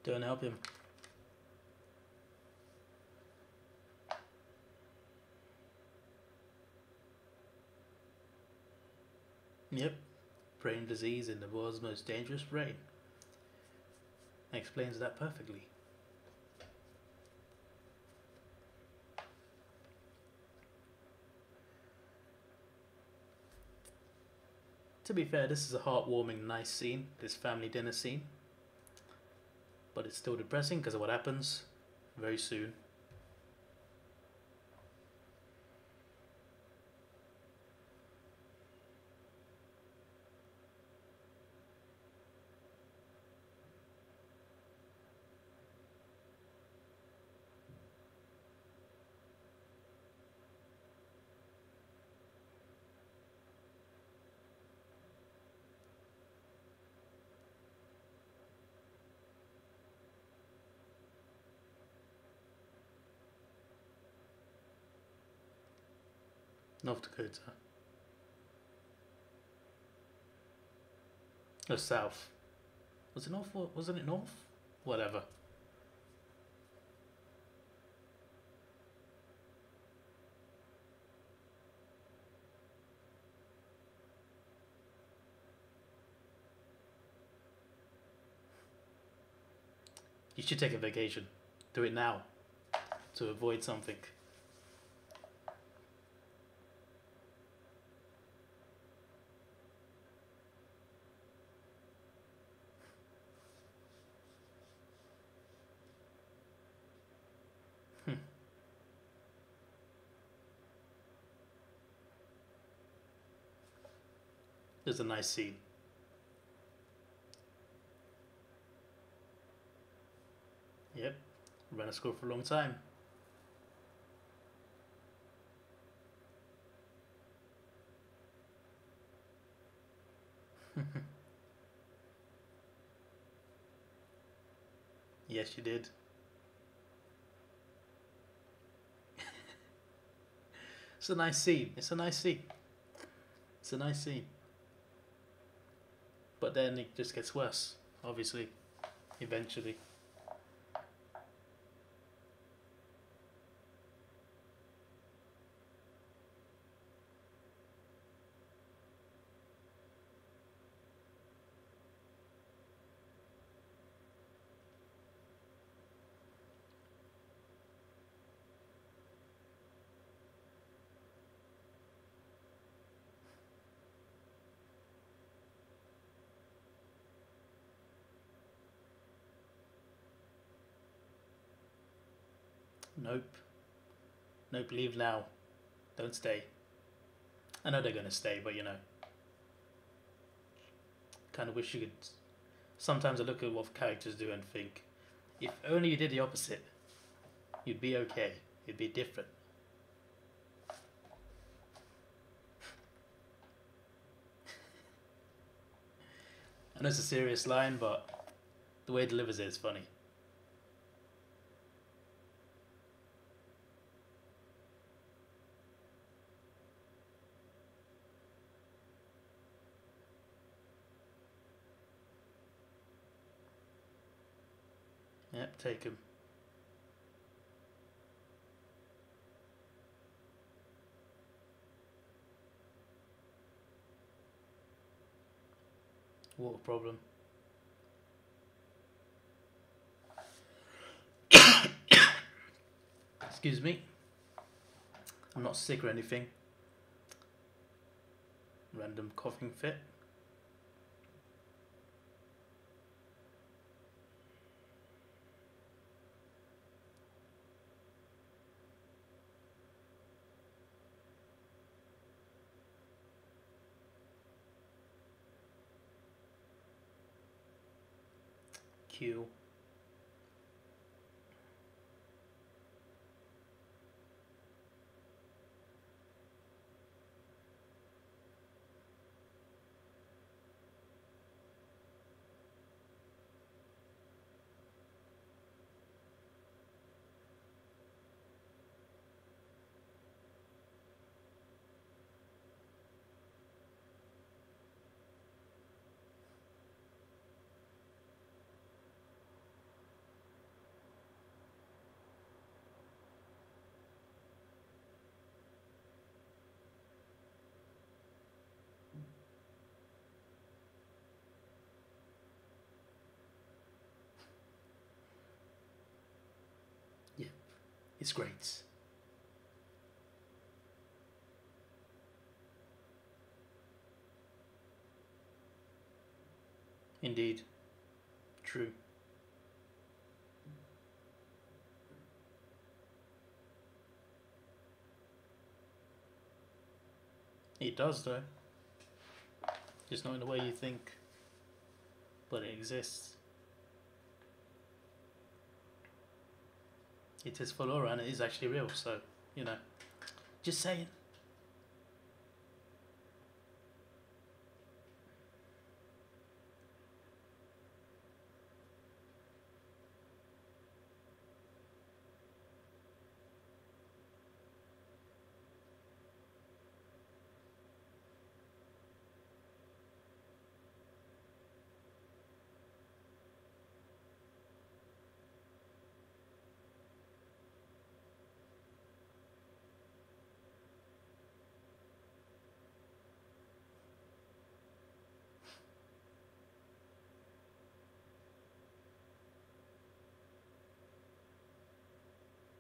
Don't help him. Yep. Brain disease in the world's most dangerous brain. Explains that perfectly. To be fair, this is a heartwarming, nice scene, this family dinner scene. But it's still depressing because of what happens very soon. North Dakota. Or south. Was it north or wasn't it north? Whatever. You should take a vacation. Do it now. To avoid something. There's a nice scene. Ran a school for a long time. Yes, you did. It's a nice scene. It's a nice scene. It's a nice scene. But then it just gets worse, obviously, eventually. Nope. Nope, leave now. Don't stay. I know they're gonna stay, but you know. Kind of wish you could. Sometimes I look at what characters do and think, if only you did the opposite, you'd be okay. It'd be different. I know it's a serious line, but the way it delivers it is funny. Yep, take him. What a problem. Excuse me. I'm not sick or anything. Random coughing fit. Q. Yeah, it's great. Indeed. True. It does though. Just not in the way you think. But it exists. It is for Laura and it is actually real, so, you know. Just saying.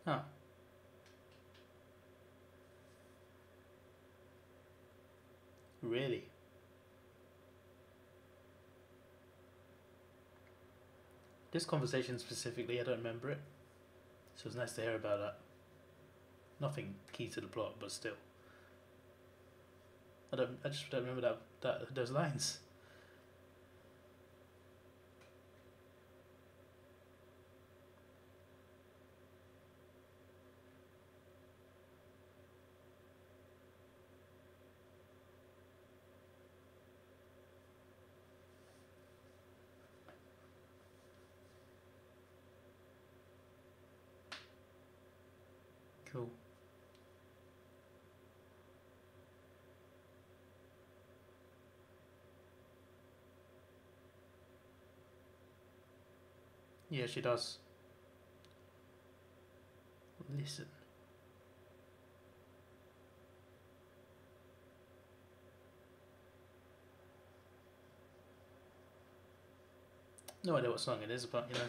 Huh. Really? This conversation specifically, I don't remember it. So it's nice to hear about that. Nothing key to the plot, but still. I just don't remember those lines. Cool. Yeah, she does. Listen. No idea what song it is, but you know.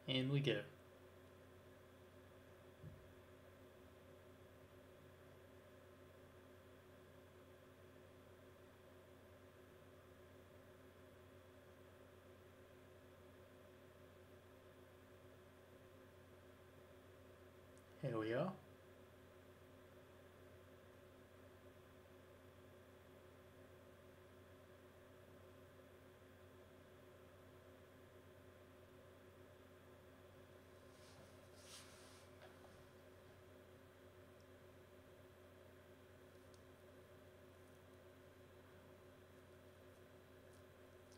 In we go. Here we are.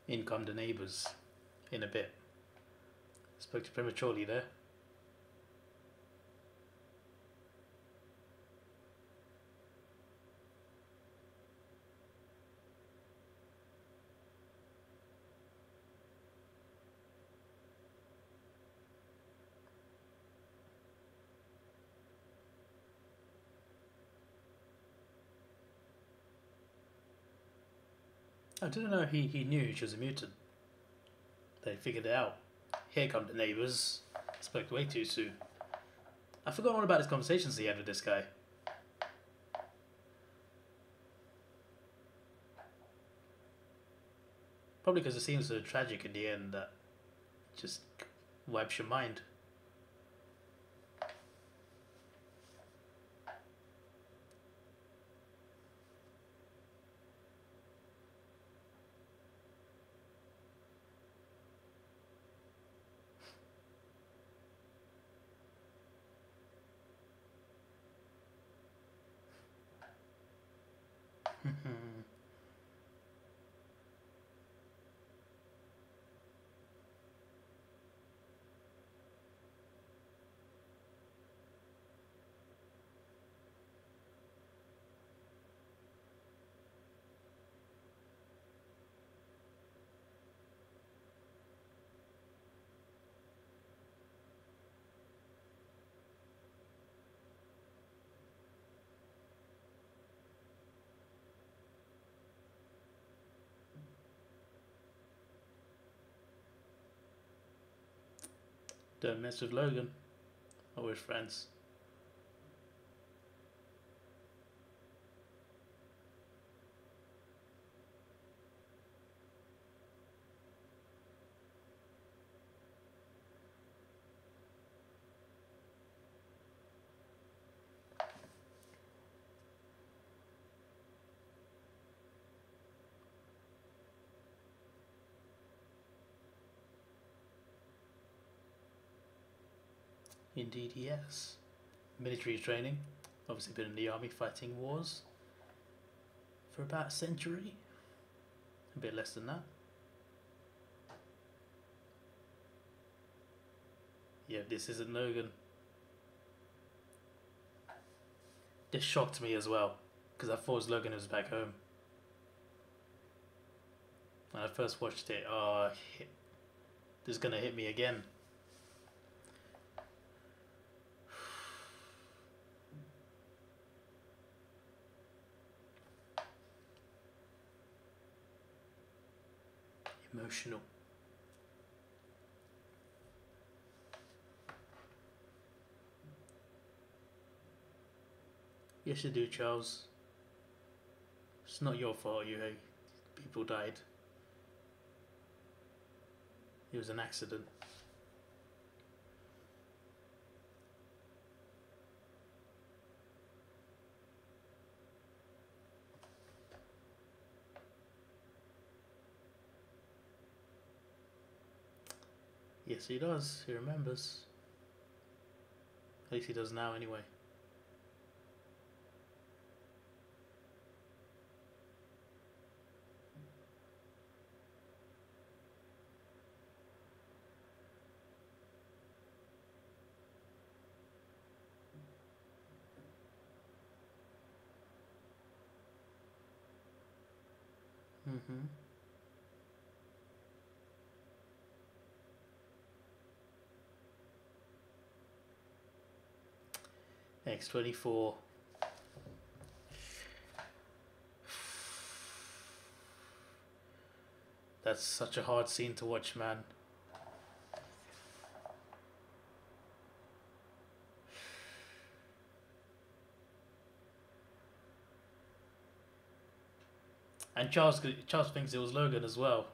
In come the neighbours in a bit. Spoke too prematurely there. I didn't know he knew she was a mutant. They figured it out. Here come the neighbours. Spoke way too soon. I forgot all about his conversations he had with this guy. Probably because it seems so tragic in the end that it just wipes your mind. Don't mess with Logan. Or his friends. Indeed he has. Military training. Obviously been in the army fighting wars. For about a century. A bit less than that. Yeah, this isn't Logan. This shocked me as well. Because I thought it was Logan who was back home. When I first watched it, this is gonna hit me again. Emotional. Yes, you do, Charles. It's not your fault, people died. It was an accident. Yes, he does. He remembers. At least he does now, anyway. Mm-hmm. X-24. That's such a hard scene to watch, man. And Charles thinks it was Logan as well,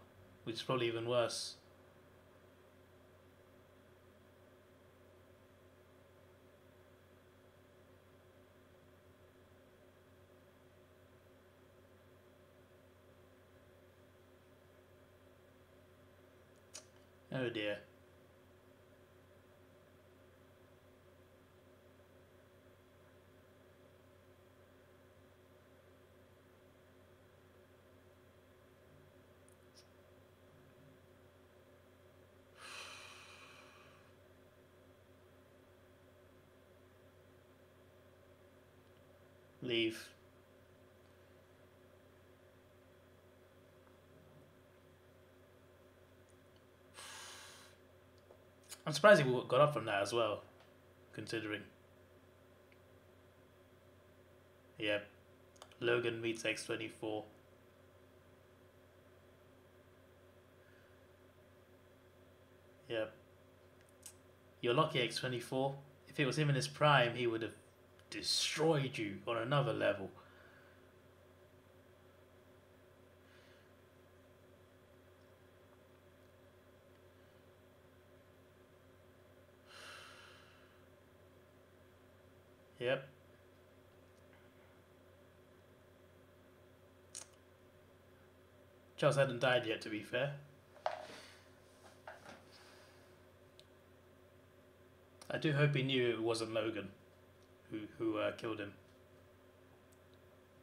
which is probably even worse. Oh dear. Leave. I'm surprised he got up from that as well, considering. Yeah. Logan meets X-24. Yeah. You're lucky, X-24. If it was him in his prime, he would have destroyed you on another level. Yep. Charles hadn't died yet, to be fair. I do hope he knew it wasn't Logan who killed him.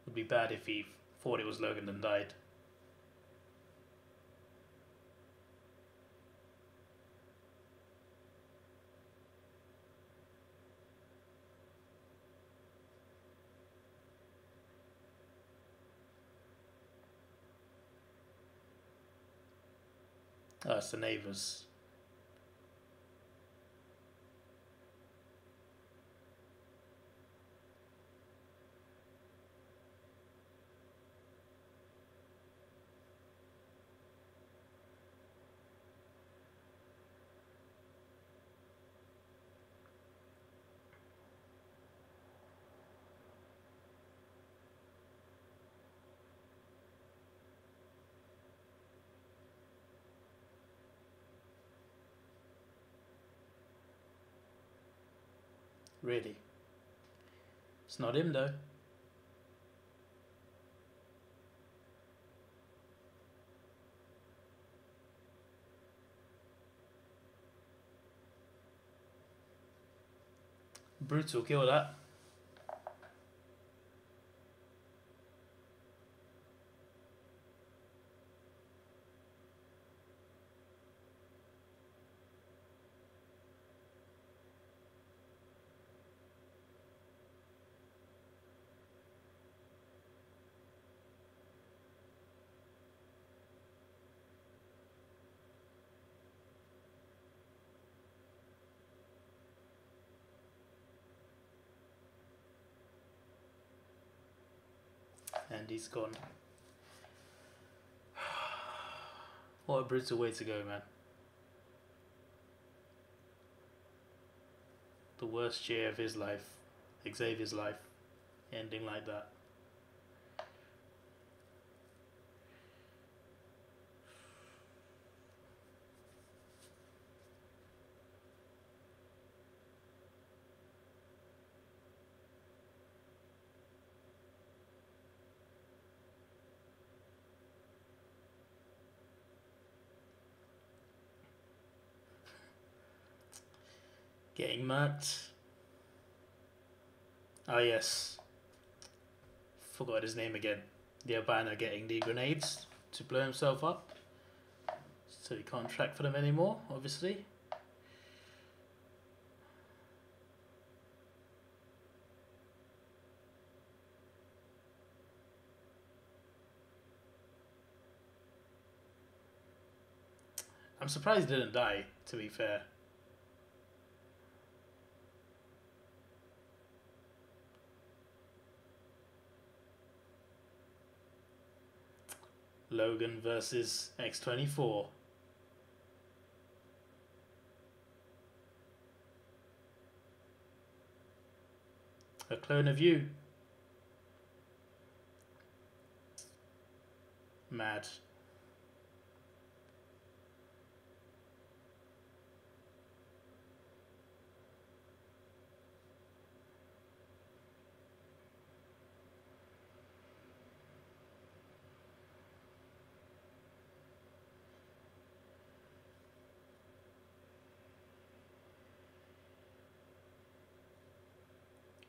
It would be bad if he thought it was Logan and died. Oh, it's the neighbours. Really. It's not him though. Brutal, kill that. And he's gone. What a brutal way to go, man. The worst year of his life, Xavier's life, ending like that. Getting murked. Oh yes. Forgot his name again. The albino getting the grenades to blow himself up. So he can't track for them anymore, obviously. I'm surprised he didn't die, to be fair. Logan versus X-24. A clone of you. Mad.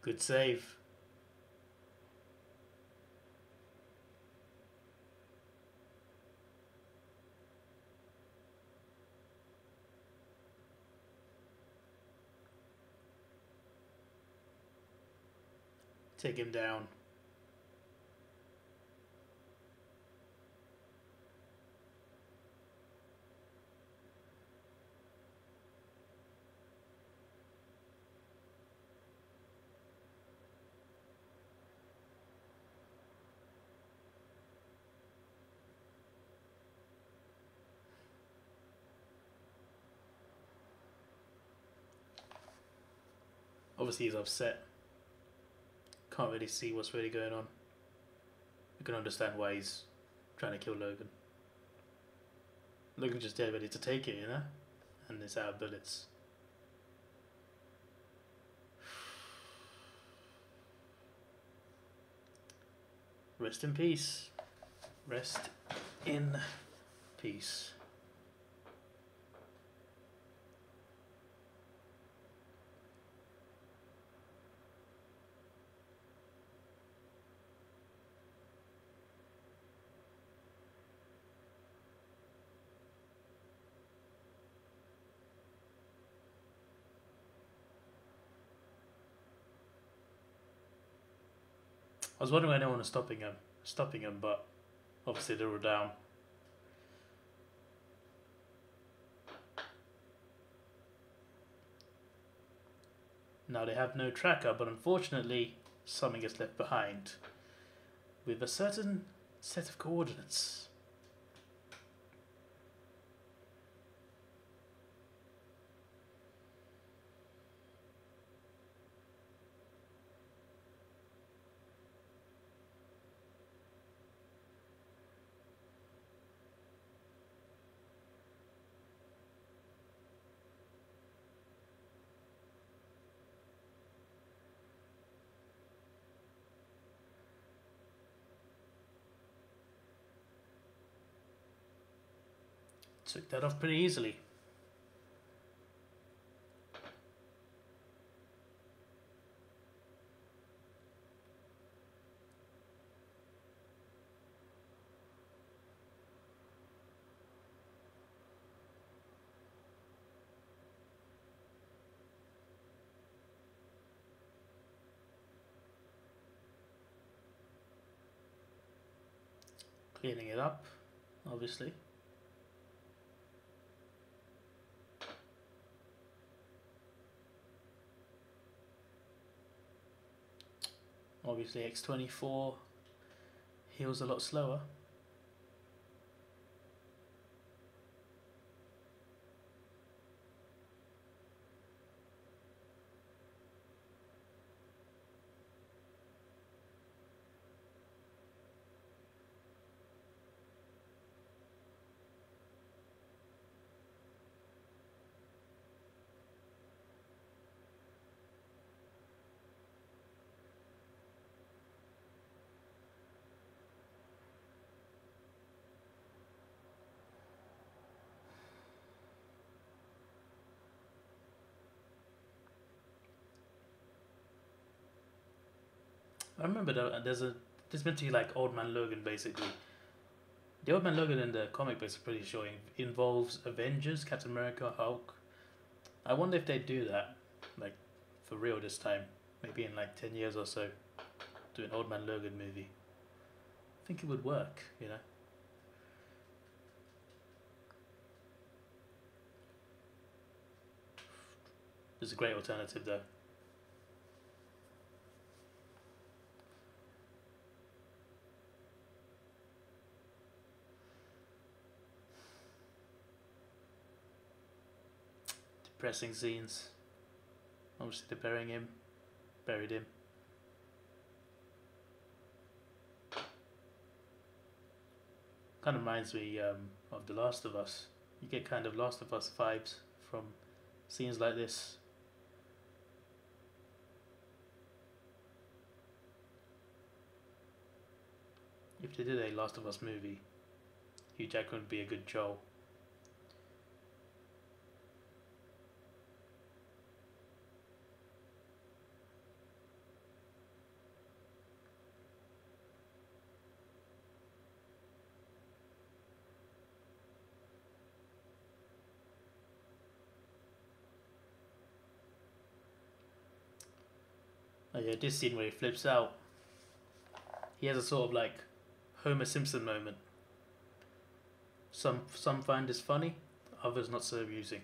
Good save. Take him down. Obviously he's upset. Can't really see what's really going on. You can understand why he's trying to kill Logan. Logan's just dead ready to take it, you know? And it's out of bullets. Rest in peace. Rest in peace. I was wondering why no one was stopping him, but obviously they were down. Now they have no tracker, but unfortunately something is left behind with a certain set of coordinates. Took that off pretty easily. Cleaning it up, obviously. Obviously X-24 heals a lot slower. I remember there's meant to be like Old Man Logan basically. The Old Man Logan in the comic books are pretty sure involves Avengers, Captain America, Hulk. I wonder if they do that, like for real this time. Maybe in like 10 years or so, do an Old Man Logan movie. I think it would work, you know. It's a great alternative though. Depressing scenes. Obviously they're buried him. Kind of reminds me of The Last of Us. You get kind of Last of Us vibes from scenes like this. If they did a Last of Us movie, Hugh Jackman would be a good Joel. Oh yeah, this scene where he flips out, he has a sort of like Homer Simpson moment. Some find this funny, others not so amusing.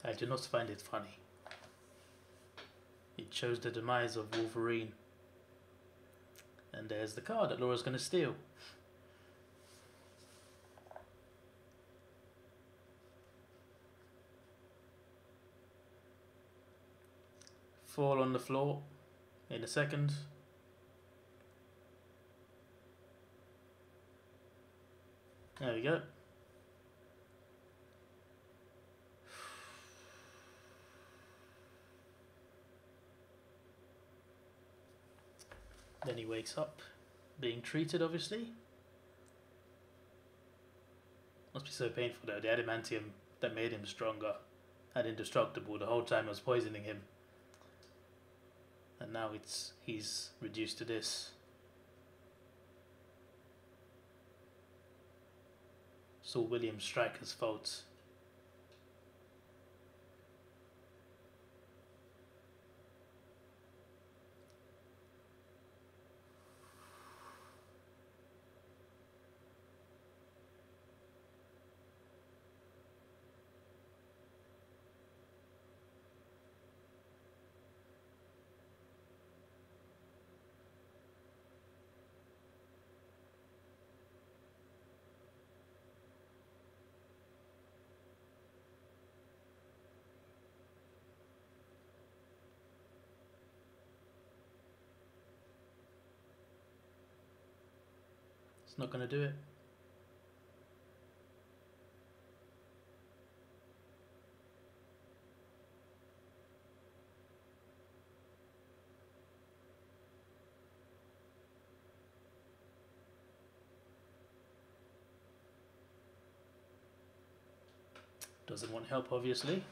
I do not find it funny. It shows the demise of Wolverine. And there's the car that Laura's going to steal. Fall on the floor in a second. There we go. Then he wakes up, being treated obviously. Must be so painful though. The adamantium that made him stronger and indestructible the whole time was poisoning him. And now he's reduced to this. Saul William Stryker's fault. It's not going to do it. Doesn't want help, obviously.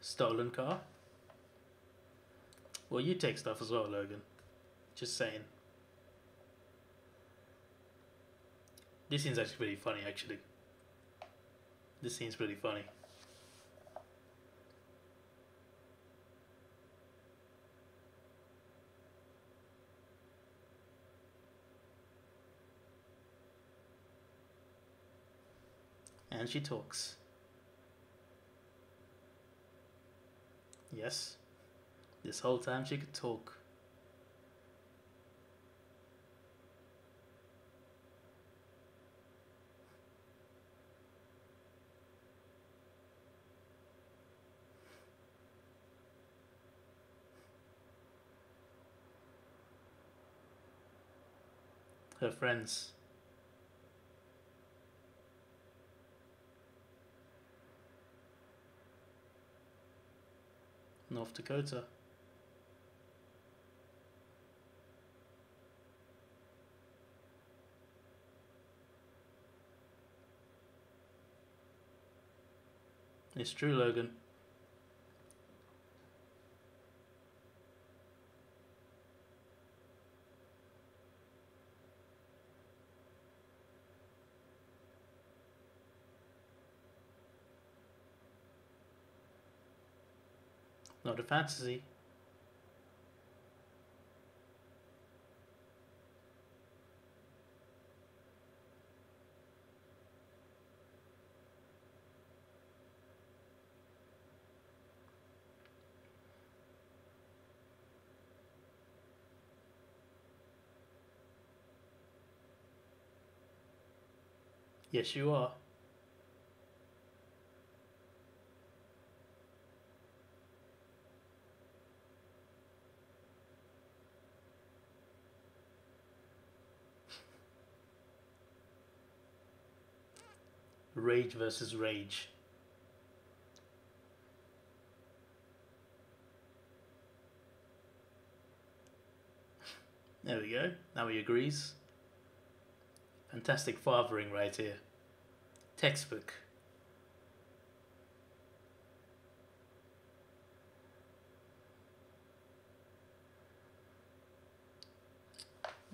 Stolen car. Well, you take stuff as well, Logan. Just saying. This scene's actually pretty funny, actually. This scene's pretty funny. And she talks. Yes. This whole time she could talk. Her friends. North Dakota. It's true, Logan. Not a fantasy. Yes, you are. Rage versus rage. There we go. Now he agrees. Fantastic fathering right here. Textbook.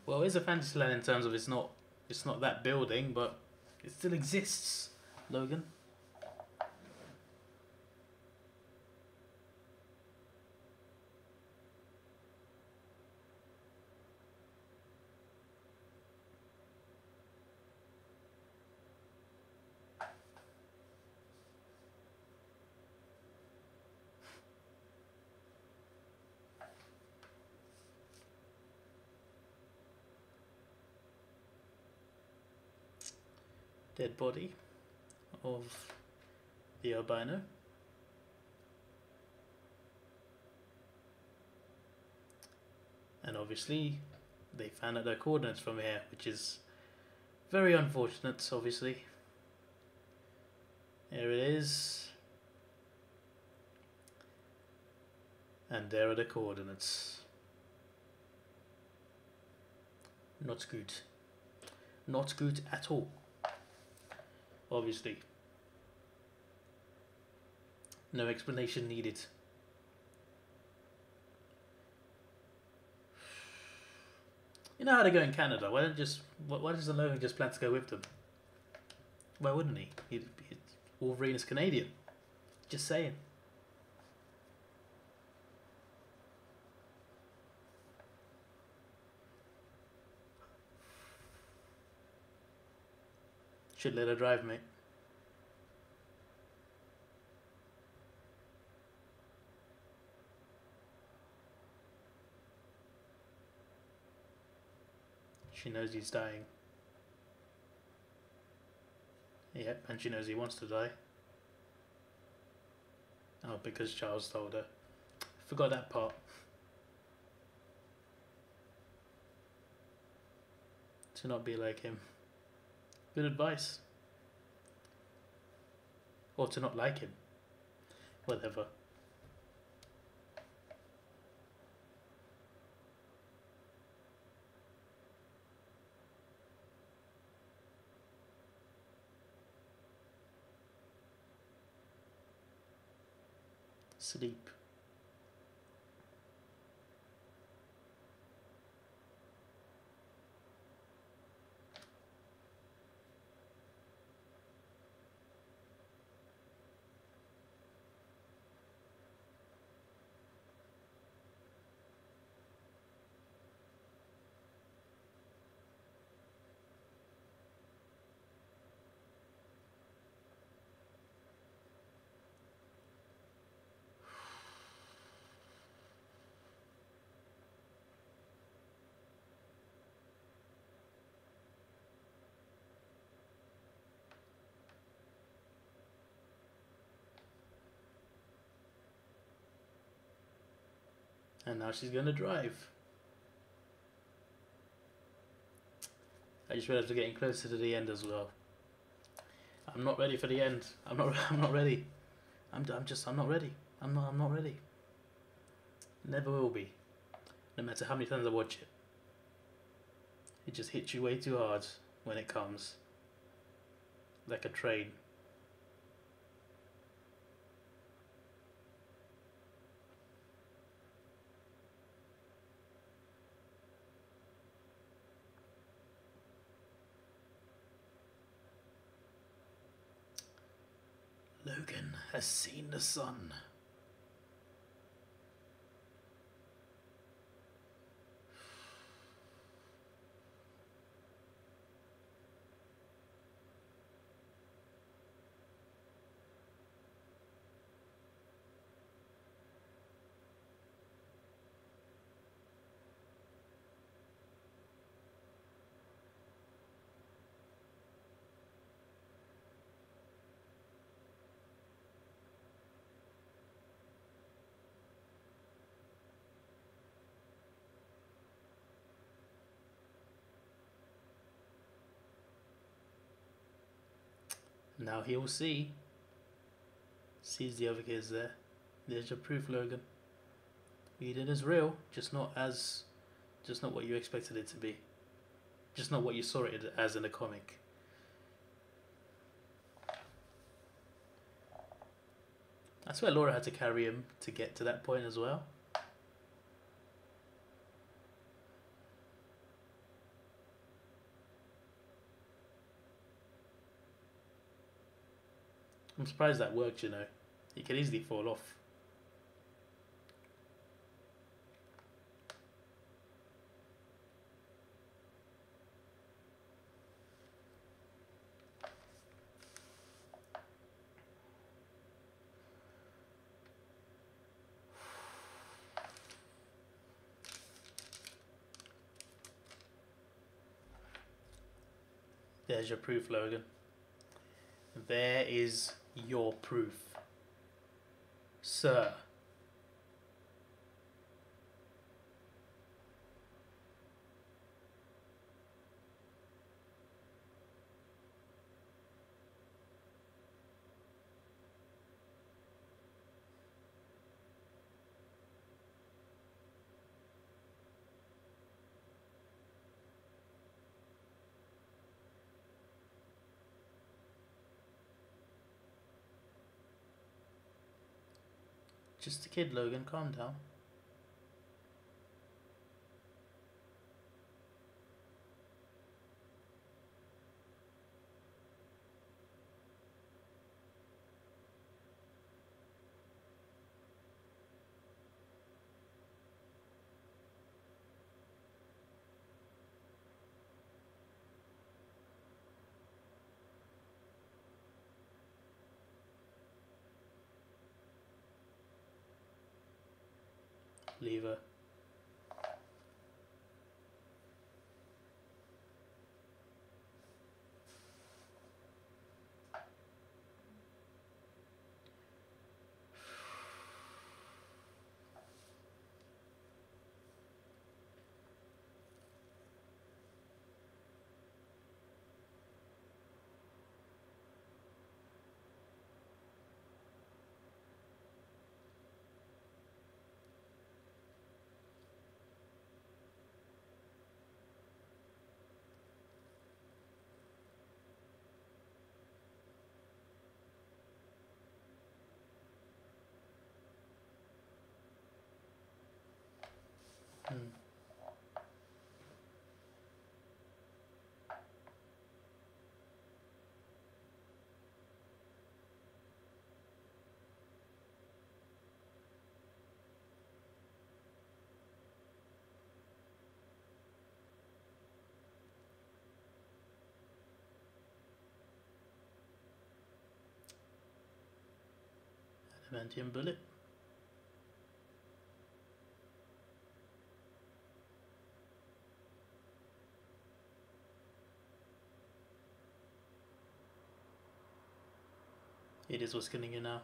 Well, it's a fantasy land in terms of it's not that building, but it still exists, Logan. Dead body of the albino. And obviously they found out their coordinates from here, which is very unfortunate, obviously. Here it is. And there are the coordinates. Not good. Not good at all. Obviously. No explanation needed. You know how they go in Canada. Why doesn't Logan just plan to go with them? Why wouldn't he? Wolverine is Canadian. Just saying. Should let her drive, mate. She knows he's dying. Yep, and she knows he wants to die. Oh, because Charles told her. Forgot that part. To not be like him. Good advice. Or to not like him. Whatever. Sleep. And now she's gonna drive. I just realized we're getting closer to the end as well. I'm not ready for the end. I'm not ready. I'm not ready. I'm not ready. Never will be. No matter how many times I watch it. It just hits you way too hard when it comes. Like a train. Logan has seen the sun. Now he'll see. Sees the other kids there. There's your proof, Logan. Eden is real, just not what you expected it to be. Just not what you saw it as in the comic. I swear Laura had to carry him to get to that point as well. I'm surprised that worked, you know. He could easily fall off. There's your proof, Logan. There is your proof, sir. Just a kid, Logan. Calm down. Leave her. Adamantium bullet. It is what's killing you now.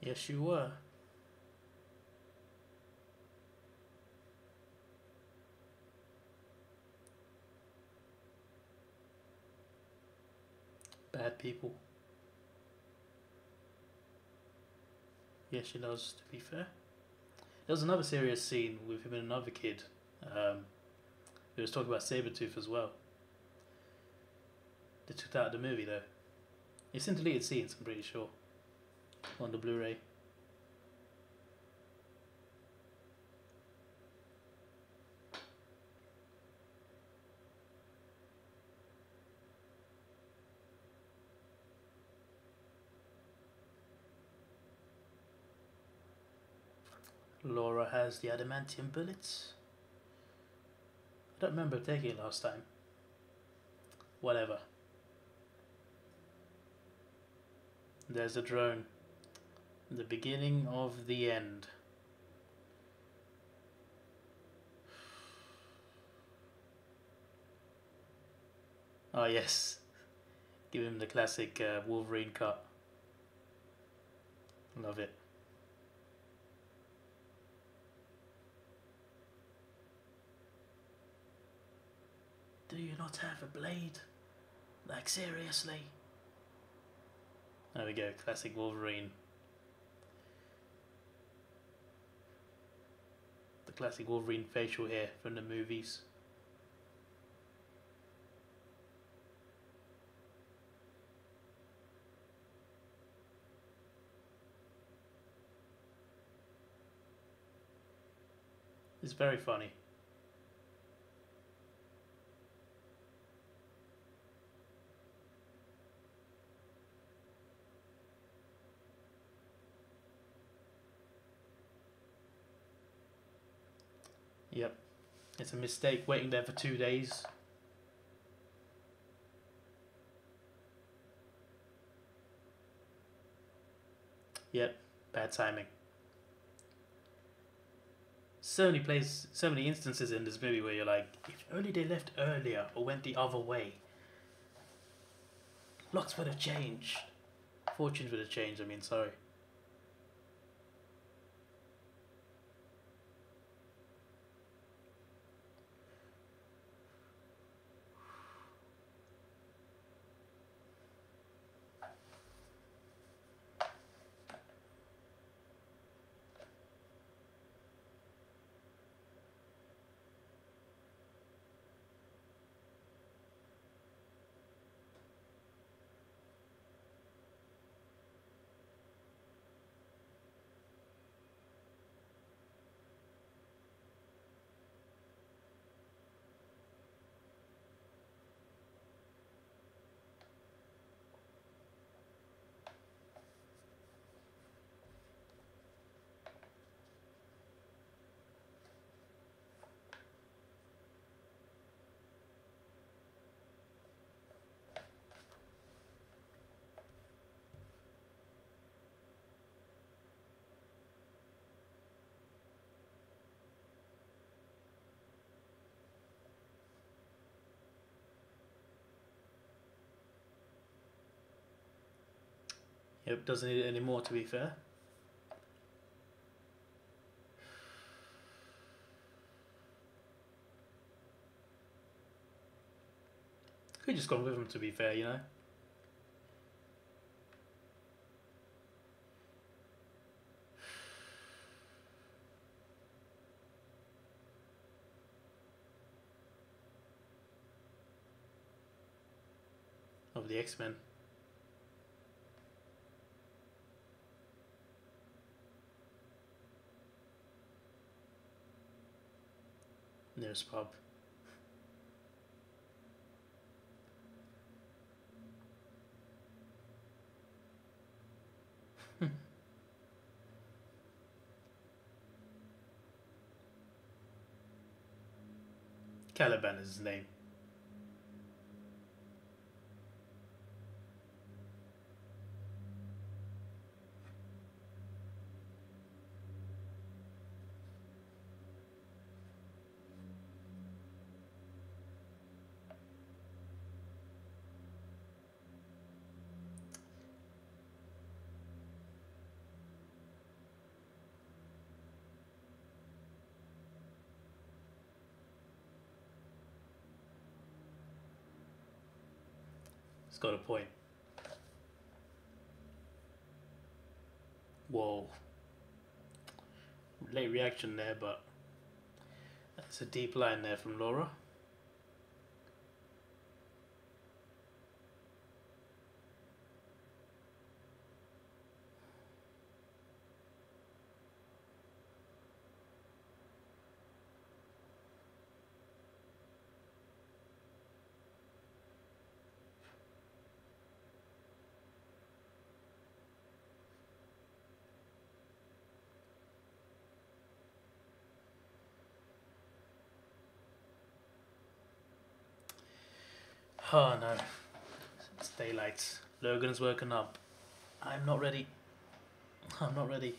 Yes, you were. Bad people. Yeah, she does, to be fair. There was another serious scene with him and another kid. He was talking about Sabretooth as well. They took that out of the movie though. It's in deleted scenes, I'm pretty sure. On the Blu-ray. Laura has the adamantium bullets. I don't remember taking it last time. Whatever. There's a drone. The beginning of the end. Oh yes. Give him the classic Wolverine cut. Love it. Do you not have a blade? Like seriously? There we go, classic Wolverine. The classic Wolverine facial hair from the movies. It's very funny. Yep, it's a mistake waiting there for 2 days. Yep, bad timing. So many instances in this movie where you're like, if only they left earlier or went the other way. Lots would have changed. Fortunes would have changed, I mean, sorry. Yep, doesn't need it anymore, to be fair. Could just gone with him, to be fair, you know. Of the X-Men. Nearest pub. Caliban is his name. It's got a point. Whoa. late reaction there, but that's a deep line there from Laura. Oh no, it's daylight. Logan's woken up. I'm not ready. I'm not ready.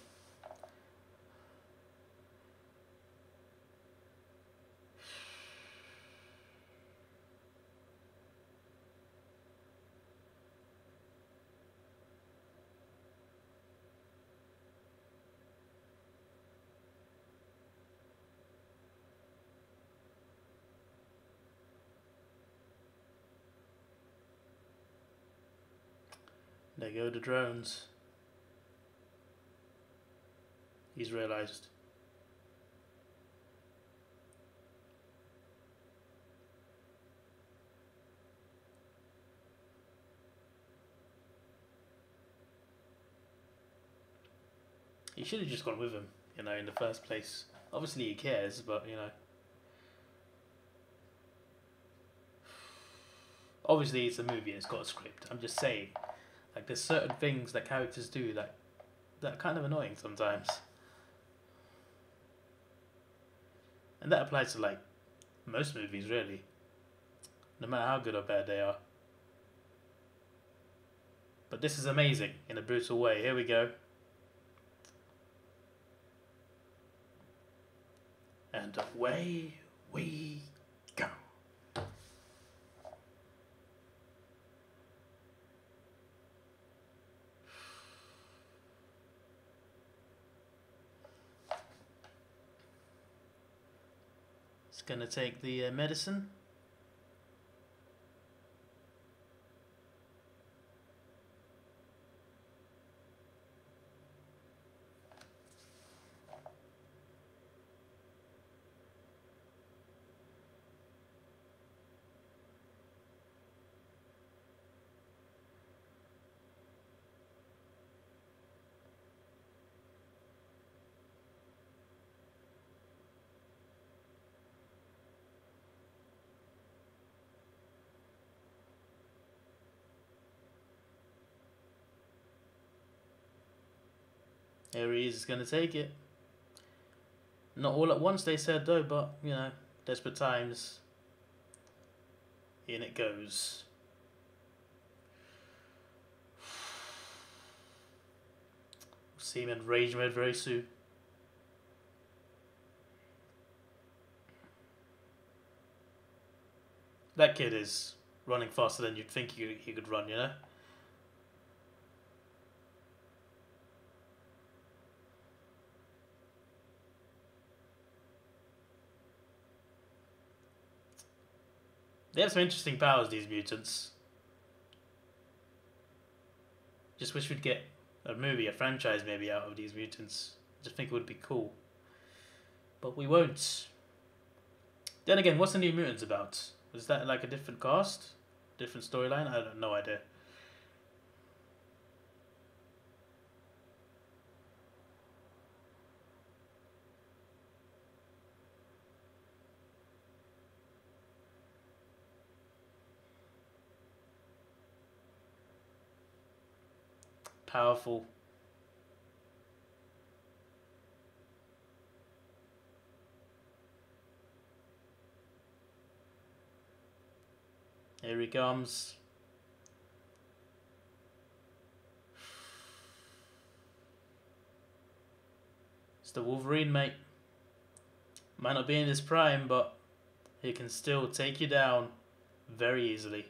There go the drones. He's realised. He should have just gone with him, you know, in the first place. Obviously he cares, but, you know. Obviously it's a movie and it's got a script. I'm just saying. Like, there's certain things that characters do that are kind of annoying sometimes. And that applies to, like, most movies, really. No matter how good or bad they are. But this is amazing in a brutal way. Here we go. And away we go. It's gonna take the medicine. Here he is going to take it. Not all at once, they said, though, but, you know, desperate times. In it goes. We'll see him in rage mode very soon. That kid is running faster than you'd think he could run, you know? They have some interesting powers, these mutants. Just wish we'd get a movie, a franchise maybe out of these mutants. Just think it would be cool. But we won't. Then again, what's the New Mutants about? Is that like a different cast? Different storyline? I have no idea. Powerful. Here he comes. It's the Wolverine, mate. Might not be in his prime, but he can still take you down very easily.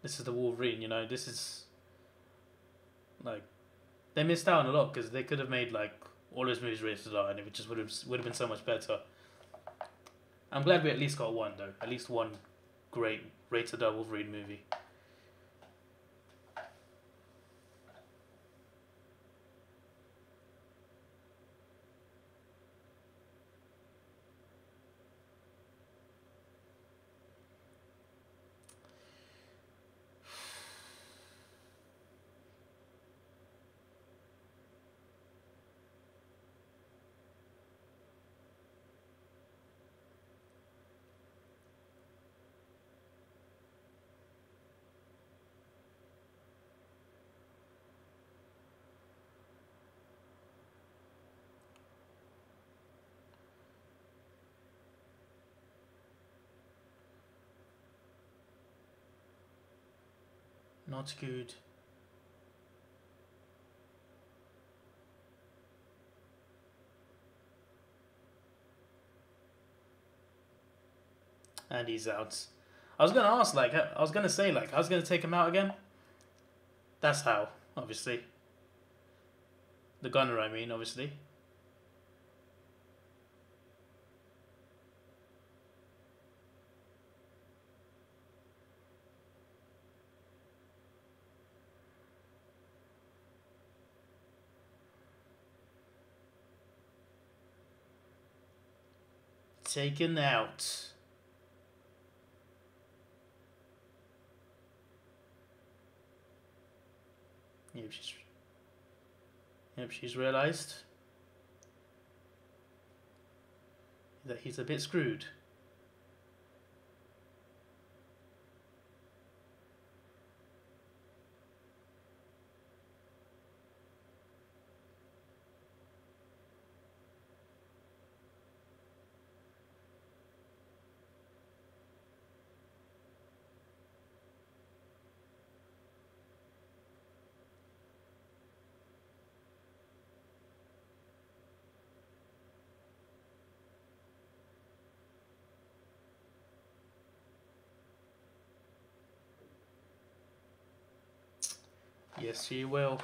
This is the Wolverine, you know, this is, like, they missed out on a lot because they could have made, like, all those movies rated R and it just would have been so much better. I'm glad we at least got one though. At least one great rated R Wolverine movie. Not good. And he's out. I was gonna ask, like, I was gonna say, like, I was gonna take him out again. That's how, obviously. The gunner, I mean, obviously. Taken out. Yep, she's realised that he's a bit screwed. Yes, she will.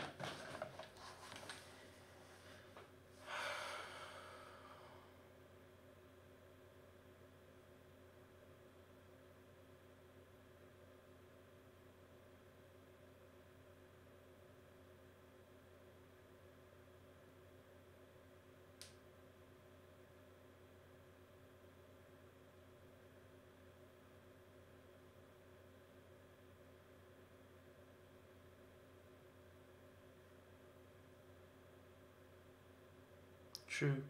True.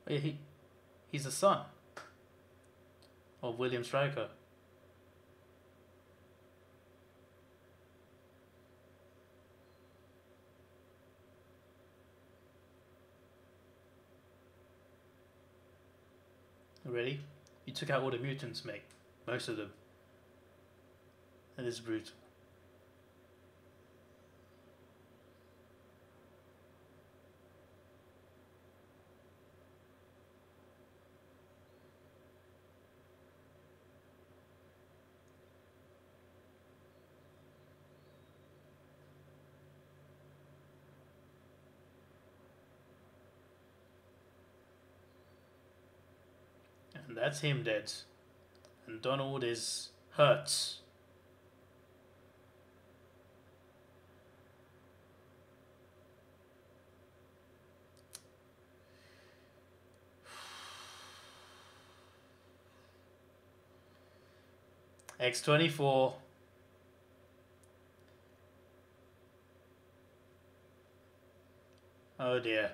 Yeah, he's the son of William Stryker. Ready? You took out all the mutants, mate. Most of them. That is brutal. And that's him dead. And Donald is hurt. X-24. Oh dear.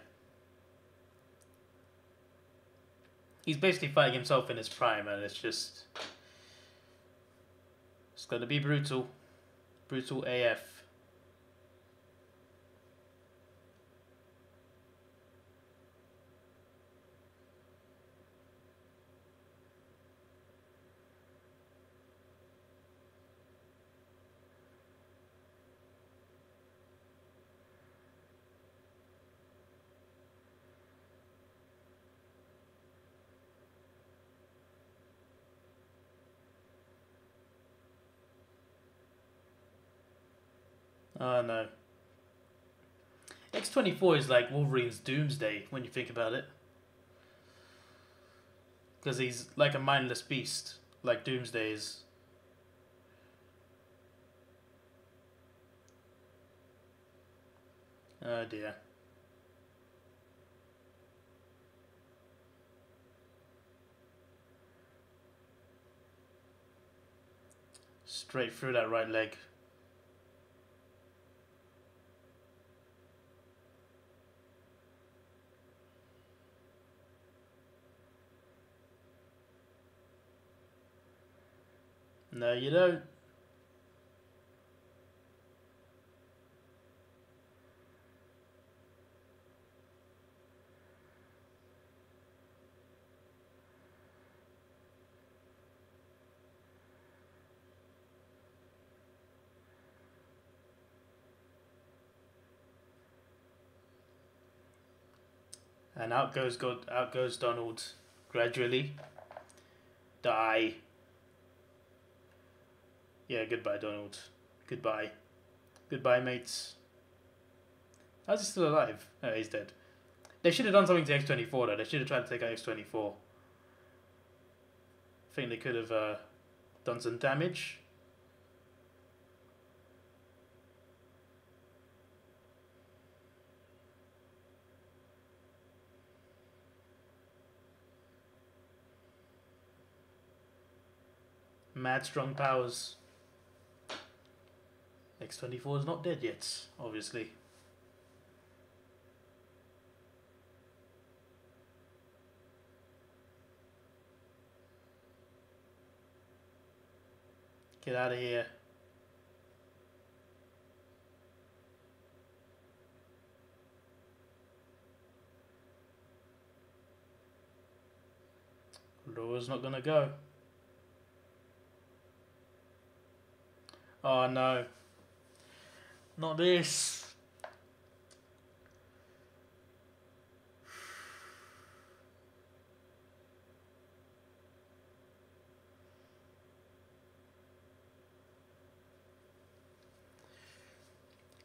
He's basically fighting himself in his prime, and it's just... It's gonna be brutal. Brutal AF. Oh no. X-24 is like Wolverine's doomsday when you think about it. Because he's like a mindless beast, like Doomsday is. Oh dear. Straight through that right leg. No, you don't. And out goes Donald gradually. Die. Yeah, goodbye, Donald. Goodbye. Goodbye, mates. How's he still alive? Oh, he's dead. They should have done something to X-24 though. They should have tried to take out X-24. I think they could have done some damage. Mad strong powers. X-24 is not dead yet, obviously. Get out of here. Laura's not gonna go. Oh no. Not this.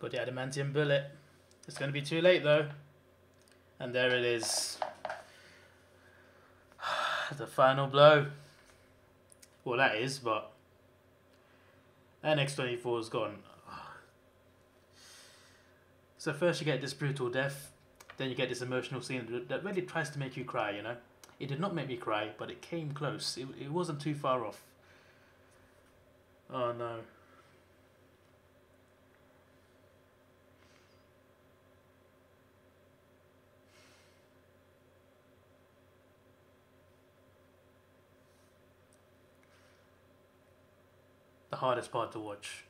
Got the adamantium bullet. It's going to be too late though. And there it is. The final blow. Well, that is, but... And X-24 is gone. So first you get this brutal death, then you get this emotional scene that really tries to make you cry, you know? It did not make me cry, but it came close. It wasn't too far off. Oh no. The hardest part to watch.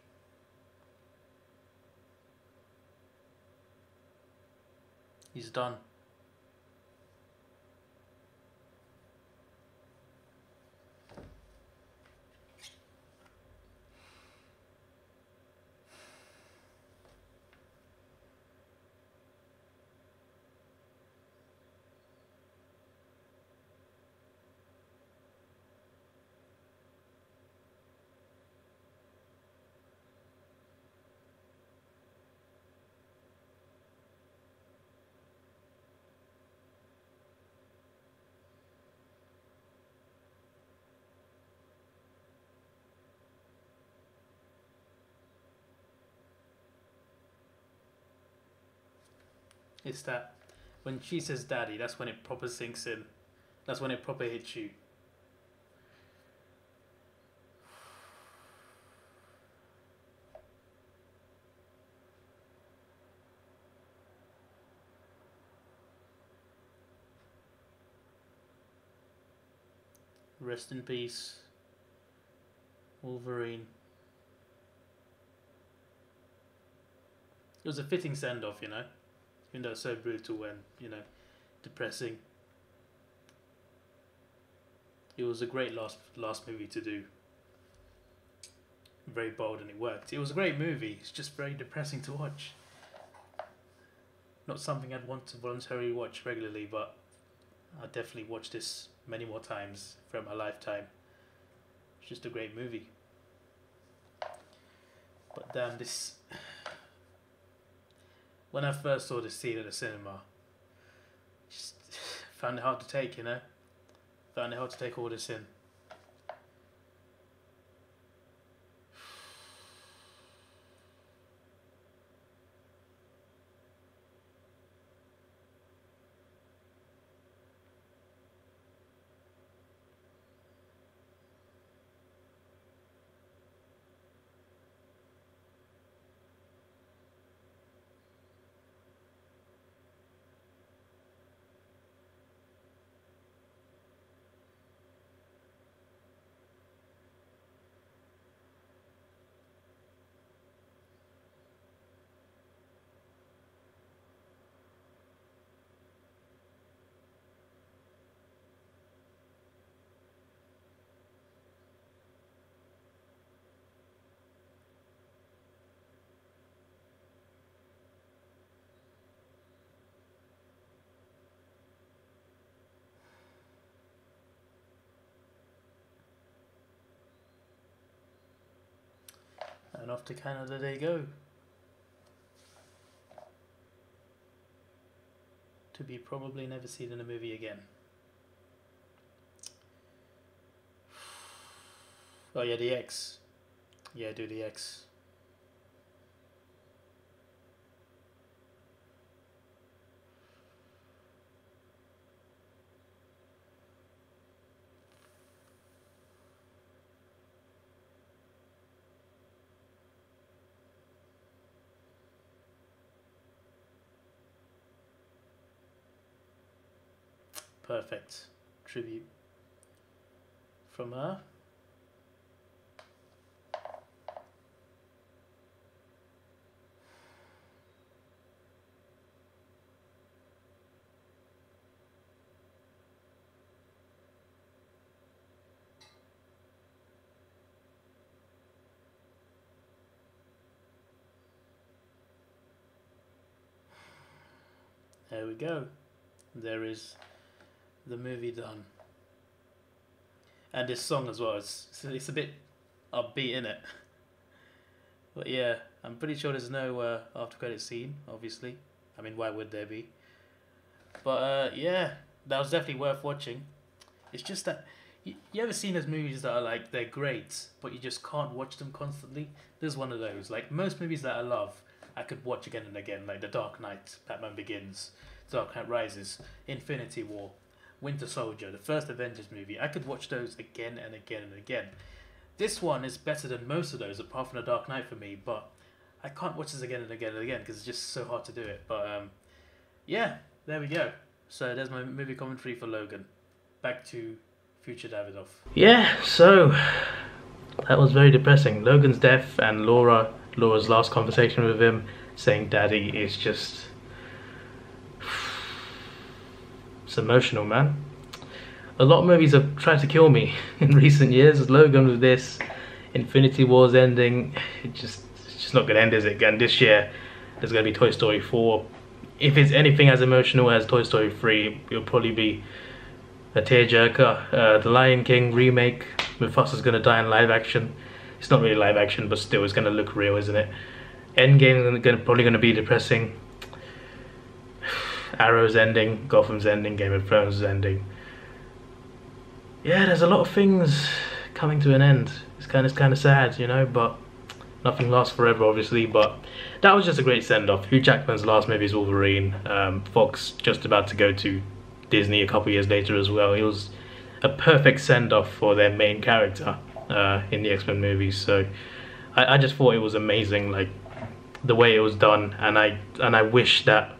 He's done. It's that when she says daddy, that's when it proper sinks in. That's when it proper hits you. Rest in peace, Wolverine. It was a fitting send-off, you know? Even though it's so brutal and, you know, depressing. It was a great last movie to do. Very bold and it worked. It was a great movie. It's just very depressing to watch. Not something I'd want to voluntarily watch regularly, but I'll definitely watch this many more times throughout my lifetime. It's just a great movie. But damn, this when I first saw this scene at the cinema, just found it hard to take, you know? Found it hard to take all this in. And off to Canada they go. To be probably never seen in a movie again. Oh yeah, the X. Yeah, do the X. Perfect tribute from her. There we go. There is the movie done. And this song as well, it's a bit upbeat in it. But yeah, I'm pretty sure there's no after credit scene, obviously. I mean, why would there be? But yeah, that was definitely worth watching. It's just that you ever seen those movies that are like, they're great, but you just can't watch them constantly? There's one of those. Like most movies that I love, I could watch again and again, like The Dark Knight, Batman Begins, Dark Knight Rises, Infinity War, Winter Soldier, the first Avengers movie. I could watch those again and again and again. This one is better than most of those, apart from The Dark Knight for me, but I can't watch this again and again and again because it's just so hard to do it. But yeah, there we go. So there's my movie commentary for Logan. Back to future Davidoff. Yeah, so that was very depressing. Logan's death and Laura's last conversation with him saying daddy is just... it's emotional, man. A lot of movies have tried to kill me in recent years. Logan with this, Infinity War's ending, it's just not going to end, is it? And this year there's going to be Toy Story 4. If it's anything as emotional as Toy Story 3, it'll probably be a tearjerker. The Lion King remake, Mufasa's going to die in live action. It's not really live action, but still it's going to look real, isn't it? Endgame is probably going to be depressing. Arrow's ending, Gotham's ending, Game of Thrones is ending. Yeah, there's a lot of things coming to an end. It's kind of sad, you know, but nothing lasts forever, obviously. But that was just a great send-off. Hugh Jackman's last movie is Wolverine. Fox just about to go to Disney a couple years later as well. It was a perfect send-off for their main character in the X-Men movies. So I just thought it was amazing, like the way it was done, and I wish that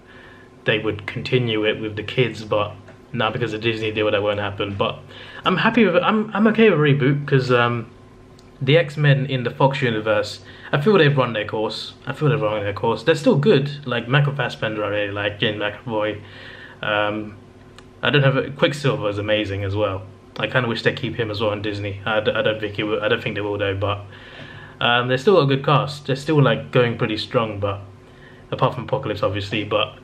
they would continue it with the kids, but now because of Disney deal, that won't happen. But I'm happy with it. I'm okay with a reboot because the X-Men in the Fox universe, I feel they've run their course. They're still good. Like Michael Fassbender, I really like. Jane McAvoy. I don't have Quicksilver is amazing as well. I kind of wish they keep him as well on Disney. I don't think they will though. But they're still a good cast. They're still like going pretty strong. But apart from Apocalypse, obviously, but.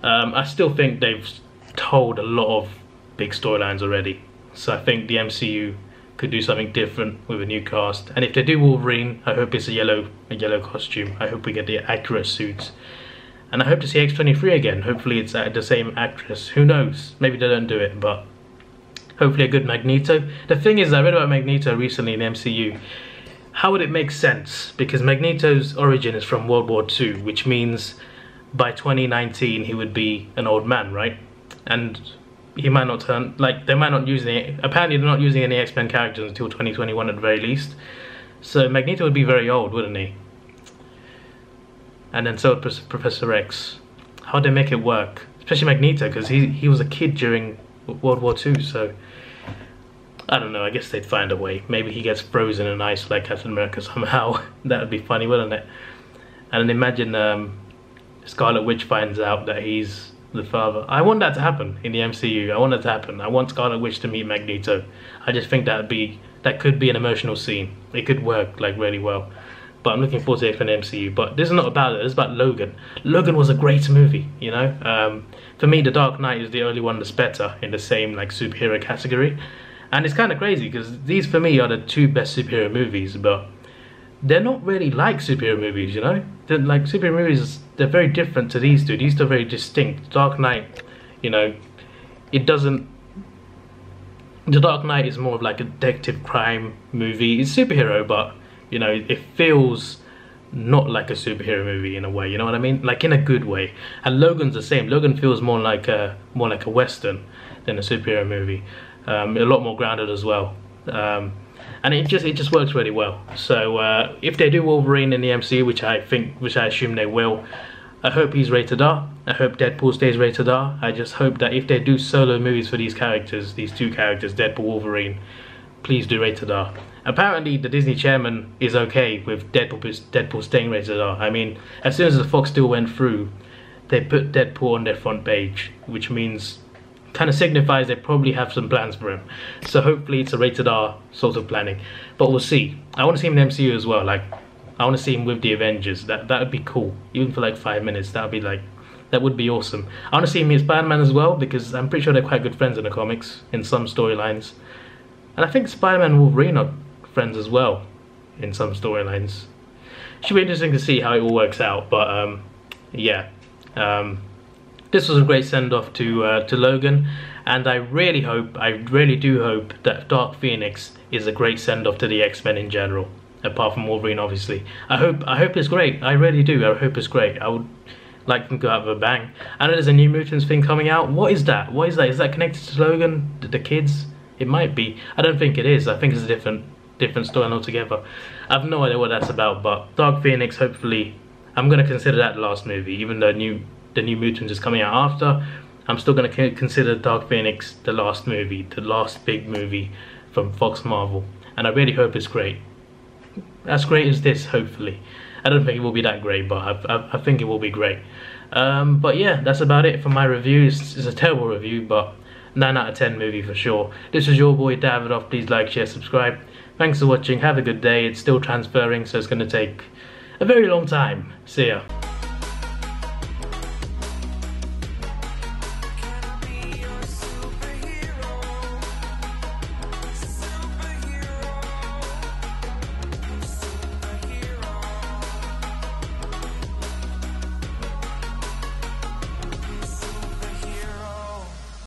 I still think they've told a lot of big storylines already, so I think the MCU could do something different with a new cast. And if they do Wolverine, I hope it's a yellow costume. I hope we get the accurate suits. And I hope to see X-23 again. Hopefully it's the same actress. Who knows? Maybe they don't do it, but hopefully a good Magneto. The thing is, I read about Magneto recently in the MCU. How would it make sense? Because Magneto's origin is from World War II, which means by 2019 he would be an old man, right? And he might not turn, like, they might not use any, apparently they're not using any X-Men characters until 2021 at the very least. So Magneto would be very old, wouldn't he? And then so would Professor X. How'd they make it work? Especially Magneto, because he was a kid during World War II, so I don't know, I guess they'd find a way. Maybe he gets frozen in ice like Captain America somehow. That would be funny, wouldn't it? And then imagine Scarlet Witch finds out that he's the father. I want that to happen in the MCU. I want that to happen. I want Scarlet Witch to meet Magneto. I just think that could be an emotional scene. It could work like really well. But I'm looking forward to it for the MCU. But this is not about it. It's about Logan. Logan was a great movie, you know. For me, The Dark Knight is the only one that's better in the same like superhero category. And it's kind of crazy because these for me are the two best superhero movies, but they're not really like superhero movies, you know? They're like superhero movies, they're very different to these two. These two are very distinct. Dark Knight, you know, it doesn't... The Dark Knight is more of like a detective crime movie. It's superhero, but, you know, it feels not like a superhero movie in a way, you know what I mean? Like in a good way. And Logan's the same. Logan feels more like a Western than a superhero movie. A lot more grounded as well. And it just works really well. So if they do Wolverine in the MCU, which I assume they will, I hope he's rated R. I hope Deadpool stays rated R. I just hope that if they do solo movies for these characters, these two characters, Deadpool, Wolverine, please do rated R. Apparently the Disney chairman is okay with Deadpool staying rated R. I mean, as soon as the Fox deal went through, they put Deadpool on their front page, which means kind of signifies they probably have some plans for him. So hopefully it's a rated R sort of planning. But we'll see. I want to see him in the MCU as well. Like, I want to see him with the Avengers. That would be cool. Even for like 5 minutes, that would be awesome. I want to see him as Spider-Man as well, because I'm pretty sure they're quite good friends in the comics, in some storylines. And I think Spider-Man and Wolverine are friends as well, in some storylines. Should be interesting to see how it all works out, but yeah. This was a great send-off to Logan, and I really do hope that Dark Phoenix is a great send-off to the X-Men in general, apart from Wolverine obviously. I hope it's great. I really do. I hope it's great. I would like them to go out with a bang. I know there's a New Mutants thing coming out. What is that? What is that? Is that connected to Logan? The kids? It might be. I don't think it is. I think it's a different story altogether. I have no idea what that's about, but Dark Phoenix, hopefully, I'm going to consider that the last movie, even though the New Mutants is coming out after. I'm still going to consider Dark Phoenix the last movie, the last big movie from Fox Marvel, and I really hope it's great. As great as this, hopefully. I don't think it will be that great, but I think it will be great. But yeah, that's about it for my review. It's a terrible review, but 9 out of 10 movie for sure. This was your boy Davidoff. Please like, share, subscribe. Thanks for watching. Have a good day. It's still transferring, so it's going to take a very long time. See ya.